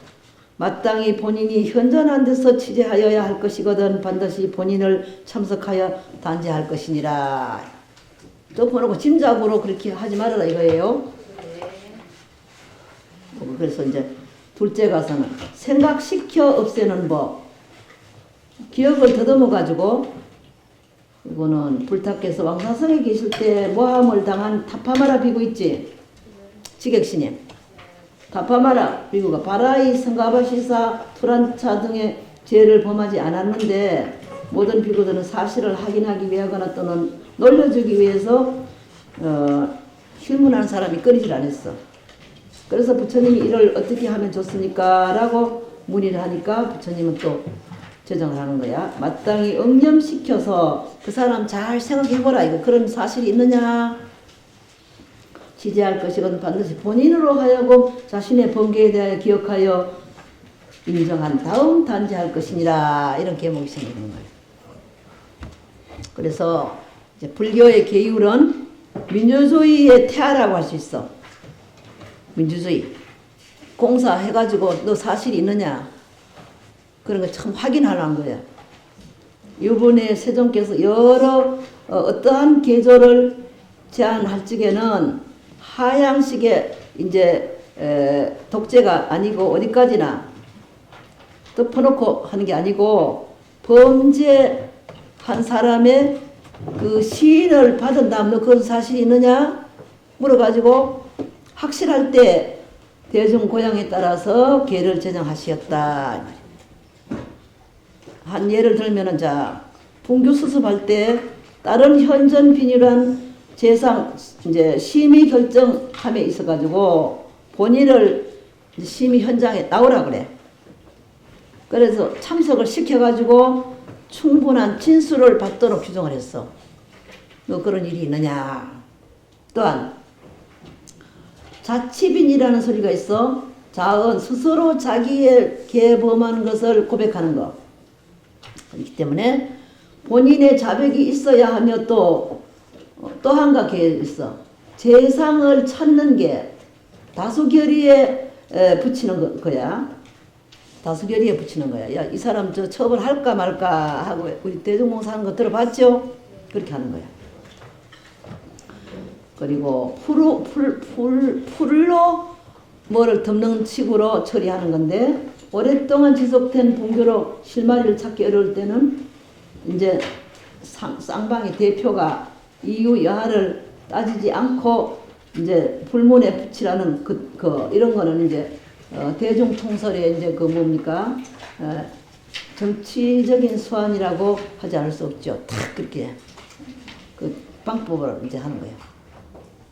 마땅히 본인이 현존한 데서 취재하여야 할 것이거든 반드시 본인을 참석하여 단죄할 것이니라. 덮어놓고 짐작으로 그렇게 하지 말아라 이거예요. 그래서 이제 둘째 가서는 생각시켜 없애는 법. 기억을 더듬어 가지고 이거는 불타께서 왕사성에 계실 때 모함을 당한 타파마라 비구 있지? 지객스님. 타파마라 비구가 바라이, 성가바시사, 투란차 등의 죄를 범하지 않았는데 모든 비구들은 사실을 확인하기 위하거나 또는 놀려주기 위해서 힐문하는 사람이 끊이질 않았어. 그래서 부처님이 이를 어떻게 하면 좋습니까? 라고 문의를 하니까 부처님은 또 제정을 하는 거야. 마땅히 응념시켜서 그 사람 잘 생각해보라. 이거 그런 사실이 있느냐? 지지할 것이건 반드시 본인으로 하여금 자신의 번개에 대하여 기억하여 인정한 다음 단죄할 것이니라. 이런 계목이 생기는 거예요. 그래서 이제 불교의 계율은 민주주의의 태아라고 할 수 있어. 민주주의. 공사해가지고 너 사실이 있느냐? 그런 거 참 확인하라는 거야. 이번에 세종께서 여러 어떠한 계조를 제안할 적에는 하향식의 이제 독재가 아니고 어디까지나 덮어놓고 하는 게 아니고 범죄한 사람의 그 시인을 받은 다음 너 그건 사실이 있느냐 물어가지고 확실할 때 대중 고향에 따라서 계를 제정하시었다. 한 예를 들면은 자 분규 수습할 때 다른 현전 비밀한 재상 이제 심의 결정함에 있어가지고 본인을 심의 현장에 나오라 그래. 그래서 참석을 시켜가지고 충분한 진술을 받도록 규정을 했어. 너 그런 일이 있느냐? 또한 자치빈이라는 소리가 있어. 자은 스스로 자기의 개범하는 것을 고백하는 거. 그렇기 때문에 본인의 자백이 있어야 하며 또 한가 계획이 있어. 재상을 찾는 게 다수결의에 붙이는 거야. 다수결의에 붙이는 거야. 야, 이 사람 저 처벌할까 말까 하고 우리 대중공사 하는 거 들어봤죠? 그렇게 하는 거야. 그리고 풀로 뭐를 덮는 식으로 처리하는 건데, 오랫동안 지속된 분교로 실마리를 찾기 어려울 때는 이제 쌍방의 대표가 이유 여하를 따지지 않고 이제 불문에 붙이라는 이런 거는 이제 대중통설의 이제 뭡니까 정치적인 수완이라고 하지 않을 수 없죠. 딱 그렇게 그 방법을 이제 하는 거예요.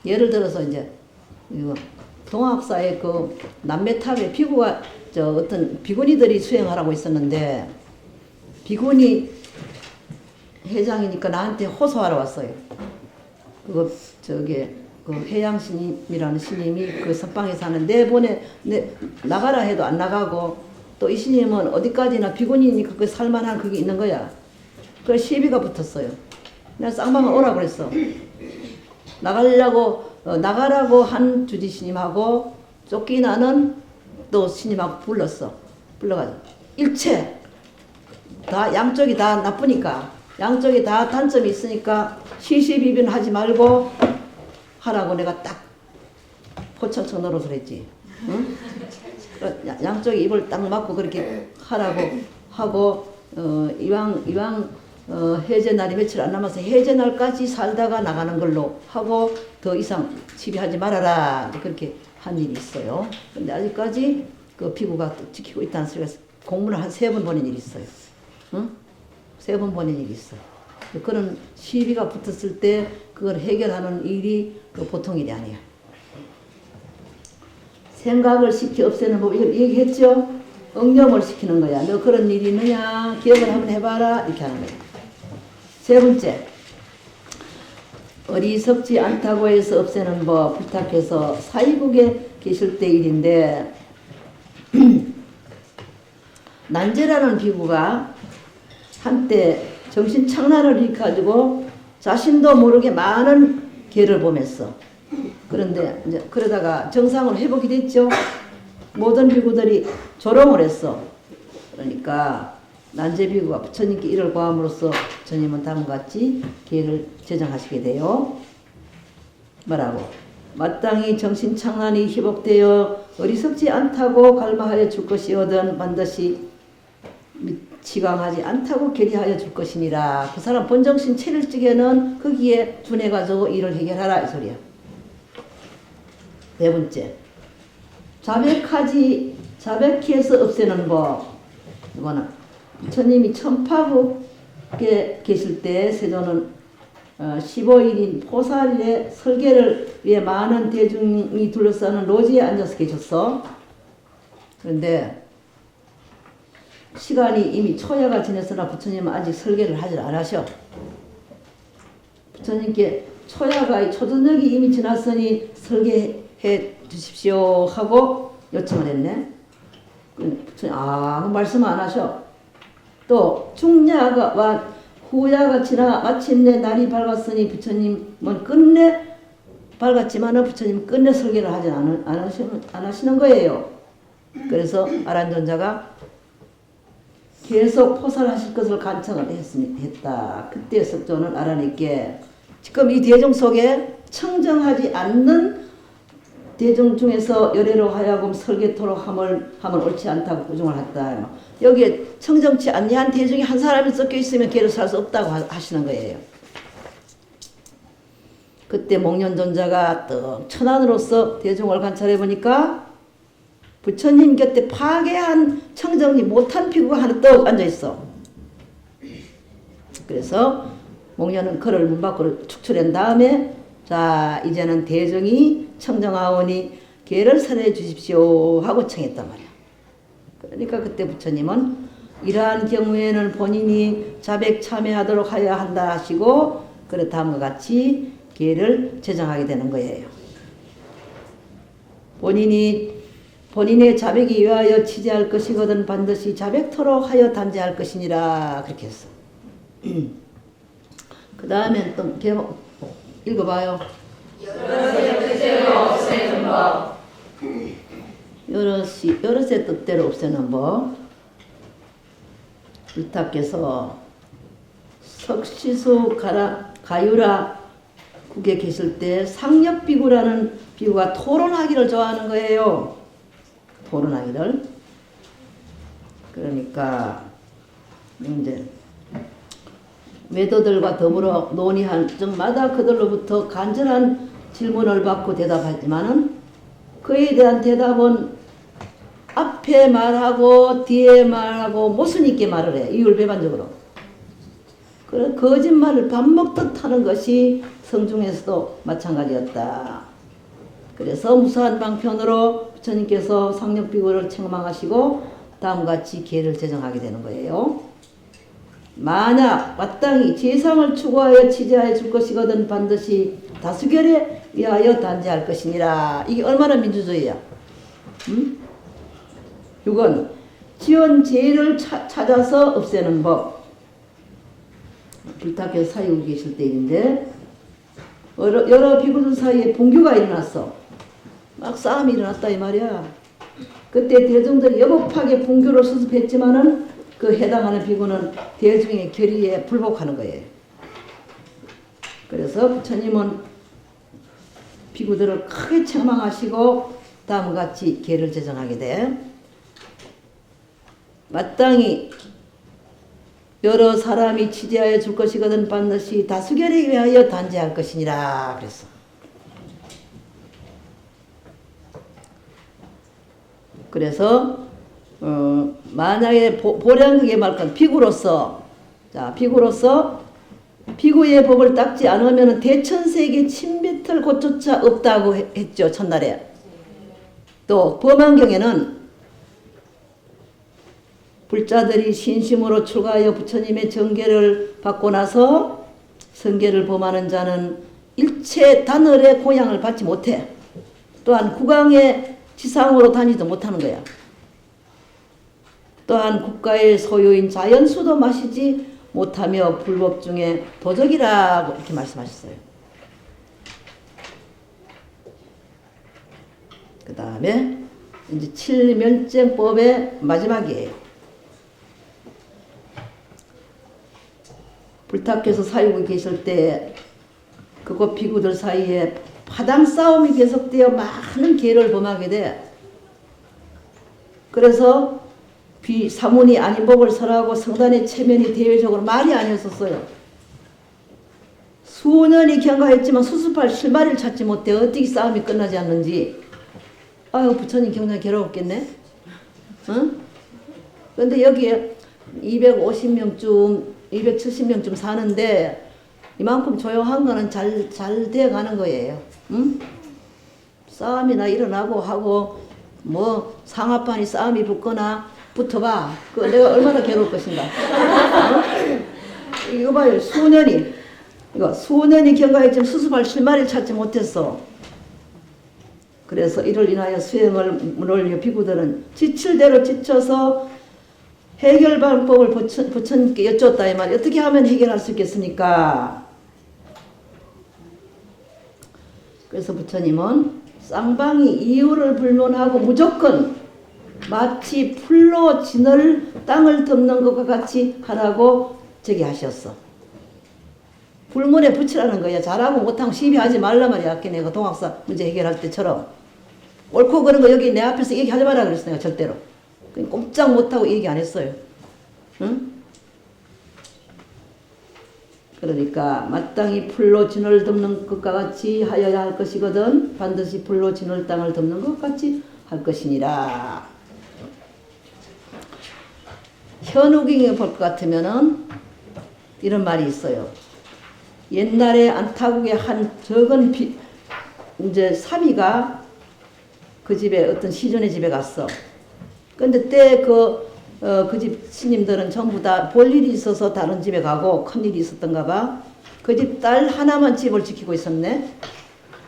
예를 들어서 이제 이거 동학사의 그 남매탑에 비구가 어떤 비구니들이 수행하라고 있었는데, 비구니 회장이니까 나한테 호소하러 왔어요. 그 해양 스님이라는 스님이 그 선방에 사는 나가라 해도 안 나가고, 또 이 스님은 어디까지나 비구니니까 그 살만한 그게 있는 거야. 그래서 시비가 붙었어요. 내가 쌍방을 오라 그랬어. 나가라고 한 주지 스님하고 쫓기나는 또 스님하고 불러가지고 일체 다 양쪽이 다 나쁘니까, 양쪽이 다 단점이 있으니까 시시비비는 하지 말고 하라고 내가 딱 포청청 노릇을 했지. 응? 양쪽이 입을 딱 막고 그렇게 하라고 하고, 이왕 해제 날이 며칠 안 남아서 해제 날까지 살다가 나가는 걸로 하고 더 이상 시비하지 말아라, 그렇게 한 일이 있어요. 근데 아직까지 그 피구가 지키고 있다는 소리가 공문을 한 3번 보낸 일이 있어요. 응? 3번 보낸 일이 있어요. 그런 시비가 붙었을 때 그걸 해결하는 일이 보통 일이 아니에요. 생각을 시키 없애는 법, 이걸 얘기했죠? 응용을 시키는 거야. 너 그런 일이 있느냐? 기억을 한번 해봐라. 이렇게 하는 거야. 3번째, 어리석지 않다고 해서 없애는 법 부탁해서 사이국에 계실 때 일인데, 난제라는 비구가 한때 정신착란을 일으켜가지고 자신도 모르게 많은 개를 보냈어. 그런데 이제 그러다가 정상으로 회복이 됐죠. 모든 비구들이 조롱을 했어. 그러니까 난제비구가 부처님께 이를 구함으로써 부처님은 다음과 같이 기회를 제정하시게 돼요. 뭐라고? 마땅히 정신착란이 회복되어 어리석지 않다고 갈망하여 줄 것이거든 반드시 지강하지 않다고 결의하여 줄 것이니라. 그 사람 본정신 체를 적에는 거기에 준해가지고 일을 해결하라, 이 소리야. 4번째, 자백해서 없애는 법. 이거는 부처님이 천파국에 계실 때 세조는 15일인 포살일에 설계를 위해 많은 대중이 둘러싸는 로지에 앉아서 계셨어. 그런데 시간이 이미 초야가 지났으나 부처님은 아직 설계를 하질 않으셔. 부처님께 초저녁이 이미 지났으니 설계해 주십시오 하고 요청을 했네. 부처님 아무 말씀 안 하셔. 또 중야가 후야가 지나 마침내 날이 밝았으니 부처님은 끝내 밝았지만은 부처님 끝내 설계를 하지 안 하시는 거예요. 그래서 아란존자가 계속 포살하실 것을 간청을 했다. 그때 석조는 아란에게 지금 이 대중 속에 청정하지 않는 대중 중에서 열애로 하여금 설계토록 함을 옳지 않다고 구중을 했다. 여기에 청정치 아니한 대중이 한 사람이 섞여 있으면 걔를 살 수 없다고 하시는 거예요. 그때 목련존자가 또 천안으로서 대중을 관찰해 보니까 부처님 곁에 파괴한 청정이 못한 피구가 하나 떡 앉아 있어. 그래서 목련은 그를 문 밖으로 축출한 다음에 자 이제는 대중이 청정하오니 걔를 살해 주십시오 하고 청했단 말이야. 그러니까 그때 부처님은 이러한 경우에는 본인이 자백 참여하도록 하여야 한다 하시고 그래 다음과 같이 걔를 제정하게 되는 거예요. 본인의 자백이 위하여 취재할 것이거든 반드시 자백토록 하여 단죄할 것이니라 그렇게 했어. 그 다음에 또 개목 읽어봐요. 여럿의 뜻대로 없애는 법. 불타께서 석시수 가유라 국에 계실 때 상엽비구라는 비구가 토론하기를 좋아하는 거예요. 토론하기를. 그러니까 이제 외도들과 더불어 논의할 적마다 그들로부터 간절한 질문을 받고 대답하지만은 그에 대한 대답은 앞에 말하고 뒤에 말하고 모순 있게 말을 해. 이율배반적으로. 그런 거짓말을 밥 먹듯 하는 것이 성중에서도 마찬가지였다. 그래서 무수한 방편으로 부처님께서 상엽비구를 책망하시고 다음같이 계를 제정하게 되는 거예요. 만약 마땅히 재상을 추구하여 치제하여 줄 것이거든 반드시 다수결에 의하여 단죄할 것이니라. 이게 얼마나 민주주의야. 응? 6은 지은 죄를 찾아서 없애는 법. 불타께서 사유고 계실 때 일인데 여러 비구들 사이에 분규가 일어났어. 막 싸움이 일어났다 이 말이야. 그때 대중들이 여법하게 분규를 수습했지만은 그 해당하는 비구는 대중의 결의에 불복하는 거예요. 그래서 부처님은 비구들을 크게 책망하시고 다음과 같이 계를 제정하게 돼. 마땅히 여러 사람이 치제하여 줄 것이거든 반드시 다수결에 의하여 단죄할 것이니라 그랬어. 그래서 만약에 보량하게 말건 비구로서 비구의 법을 닦지 않으면 대천세계 침뱉을 곳조차 없다고 했죠 첫날에. 또 범안경에는 불자들이 신심으로 출가하여 부처님의 정계를 받고 나서 성계를 범하는 자는 일체 단월의 고향을 받지 못해. 또한 국왕의 지상으로 다니지도 못하는 거야. 또한 국가의 소유인 자연수도 마시지 못하며 불법 중에 도적이라고 이렇게 말씀하셨어요. 그 다음에 이제 칠면쟁법의 마지막이에요. 불타께서 사유고 계실 때 그곳 비구들 사이에 파당 싸움이 계속되어 많은 계를 범하게 돼. 그래서 사문이 아닌 법을 설하고 성단의 체면이 대외적으로 말이 아니었었어요. 수년이 경과했지만 수습할 실마리를 찾지 못해 어떻게 싸움이 끝나지 않는지. 아유 부처님 경장이 괴로웠겠네. 응? 그런데 여기에 250명쯤 270명쯤 사는데 이만큼 조용한 거는 잘 돼가는 거예요. 응? 싸움이나 일어나고 하고 뭐 상하판이 싸움이 붙거나 붙어봐. 그 내가 얼마나 괴로울 것인가. 어? 이거 봐요. 수년이 경과했지만 수습할 실마리를 찾지 못했어. 그래서 이를 인하여 수행을 물올려 비구들은 지칠 대로 지쳐서 해결 방법을 부처님께 여쭈었다 이 말이에요. 어떻게 하면 해결할 수 있겠습니까? 그래서 부처님은 쌍방이 이유를 불문하고 무조건 마치 풀로 진을 땅을 덮는 것과 같이 하라고 제기하셨어. 불문에 붙이라는 거야. 잘하고 못하고 시비하지 말라 말이야. 아까 내가 동학사 문제 해결할 때처럼. 옳고 그런 거 여기 내 앞에서 얘기하지 마라 그랬어 내가 절대로. 꼼짝 못하고 얘기 안 했어요. 응? 그러니까 마땅히 풀로 진을 덮는 것과 같이 하여야 할 것이거든 반드시 풀로 진을 땅을 덮는 것 같이 할 것이니라. 현우경에 볼 것 같으면은 이런 말이 있어요. 옛날에 안타국의 한 적은 이제 사비가 그 집에 어떤 시전의 집에 갔어. 근데 때 그 집 스님들은 전부 다 볼 일이 있어서 다른 집에 가고 큰 일이 있었던가 봐. 그 집 딸 하나만 집을 지키고 있었네.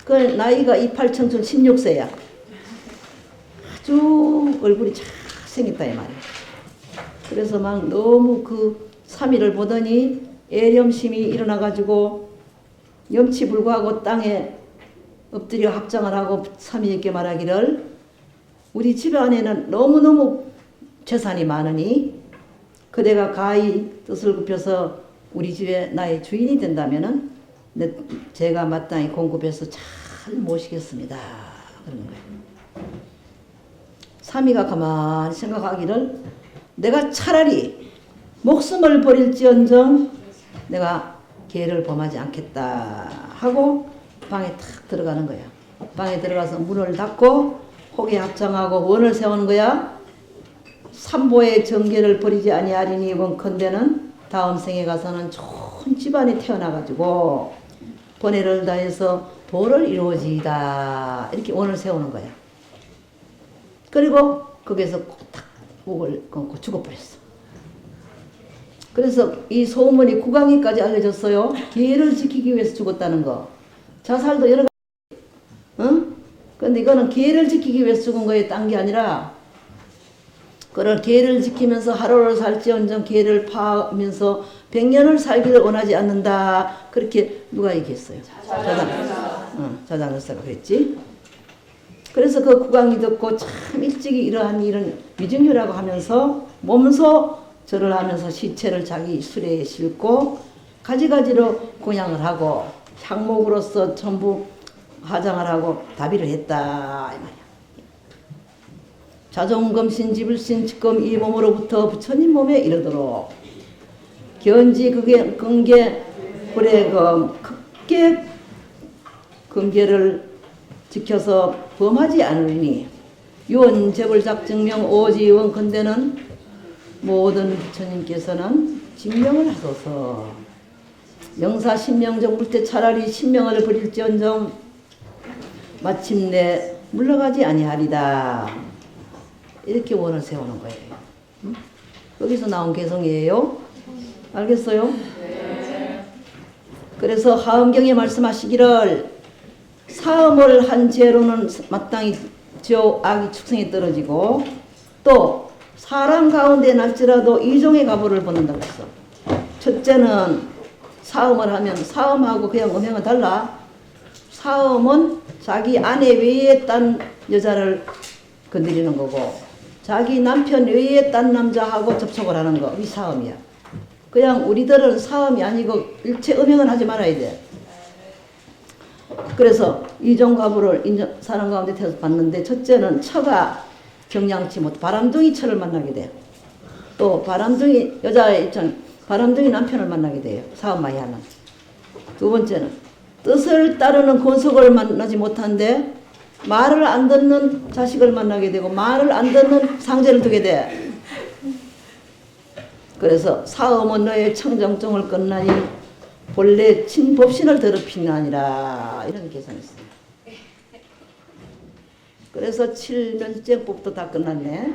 그 나이가 28청춘 16세야. 아주 얼굴이 잘생겼다 이 말이야. 그래서 막 너무 그 사미를 보더니 애렴심이 일어나가지고 염치불구하고 땅에 엎드려 합장을 하고 삼위에게 말하기를 우리 집 안에는 너무너무 재산이 많으니 그대가 가히 뜻을 굽혀서 우리 집에 나의 주인이 된다면은 제가 마땅히 공급해서 잘 모시겠습니다. 그러는 거예요. 삼위가 가만히 생각하기를 내가 차라리 목숨을 버릴지언정 내가 계를 범하지 않겠다 하고 방에 탁 들어가는 거야. 방에 들어가서 문을 닫고 혹에 합장하고 원을 세우는 거야. 삼보의 정계를 버리지 아니하리니 원컨대는 다음 생에 가서는 좋은 집안에 태어나가지고 번뇌를 다해서 도를 이루어지이다 이렇게 원을 세우는 거야. 그리고 거기서 딱 목을 끊고 죽어버렸어. 그래서 이 소문이 국왕이까지 알려졌어요. 계를 지키기 위해서 죽었다는 거. 자살도 여러 가지. 응? 근데 이거는 계를 지키기 위해서 죽은 거에 딴 게 아니라 그런 계를 지키면서 하루를 살지언정 계를 파하면서 100년을 살기를 원하지 않는다. 그렇게 누가 얘기했어요? 자장을사가 그랬지. 그래서 그 국왕이 듣고 참 일찍이 이러한 일은 위증유라고 하면서 몸소 절을 하면서 시체를 자기 수레에 싣고 가지가지로 공양을 하고 향목으로서 전부 화장을 하고 다비를 했다 이 말이야. 자종검신 지불신 직검 이 몸으로부터 부처님 몸에 이르도록 견지 그게 근계 불의 크게 근계를 지켜서 범하지 않으니 유언 재불작 증명 오지 원컨대는 모든 부처님께서는 증명을 하소서. 영사 신명정 물때 차라리 신명을 버릴지언정 마침내 물러가지 아니하리다. 이렇게 원을 세우는 거예요. 응? 여기서 나온 개성이에요. 알겠어요? 네. 그래서 하엄경에 말씀하시기를 사음을 한 죄로는 마땅히 저 악이 축생에 떨어지고 또 사람 가운데 날지라도 이종의 가보를 받는다고 했어. 첫째는 사음을 하면 사음하고 그냥 음행은 달라. 사음은 자기 아내 외에 딴 여자를 건드리는 거고 자기 남편 외에 딴 남자하고 접촉을 하는 거. 이 사음이야. 그냥 우리들은 사음이 아니고 일체 음행은 하지 말아야 돼. 그래서 이종가부를 사람 가운데 태워서 봤는데 첫째는 처가 경량치 못 바람둥이 처를 만나게 돼요. 또 바람둥이 여자의 입장 바람둥이 남편을 만나게 돼요. 사업 많이 하는. 두 번째는 뜻을 따르는 권속을 만나지 못한데 말을 안 듣는 자식을 만나게 되고 말을 안 듣는 상제를 두게 돼. 그래서 사음은 너의 청정정을 끝나니 본래 친법신을 더럽히나니라 이런 계산했어요. 그래서 칠면쟁법도 다 끝났네.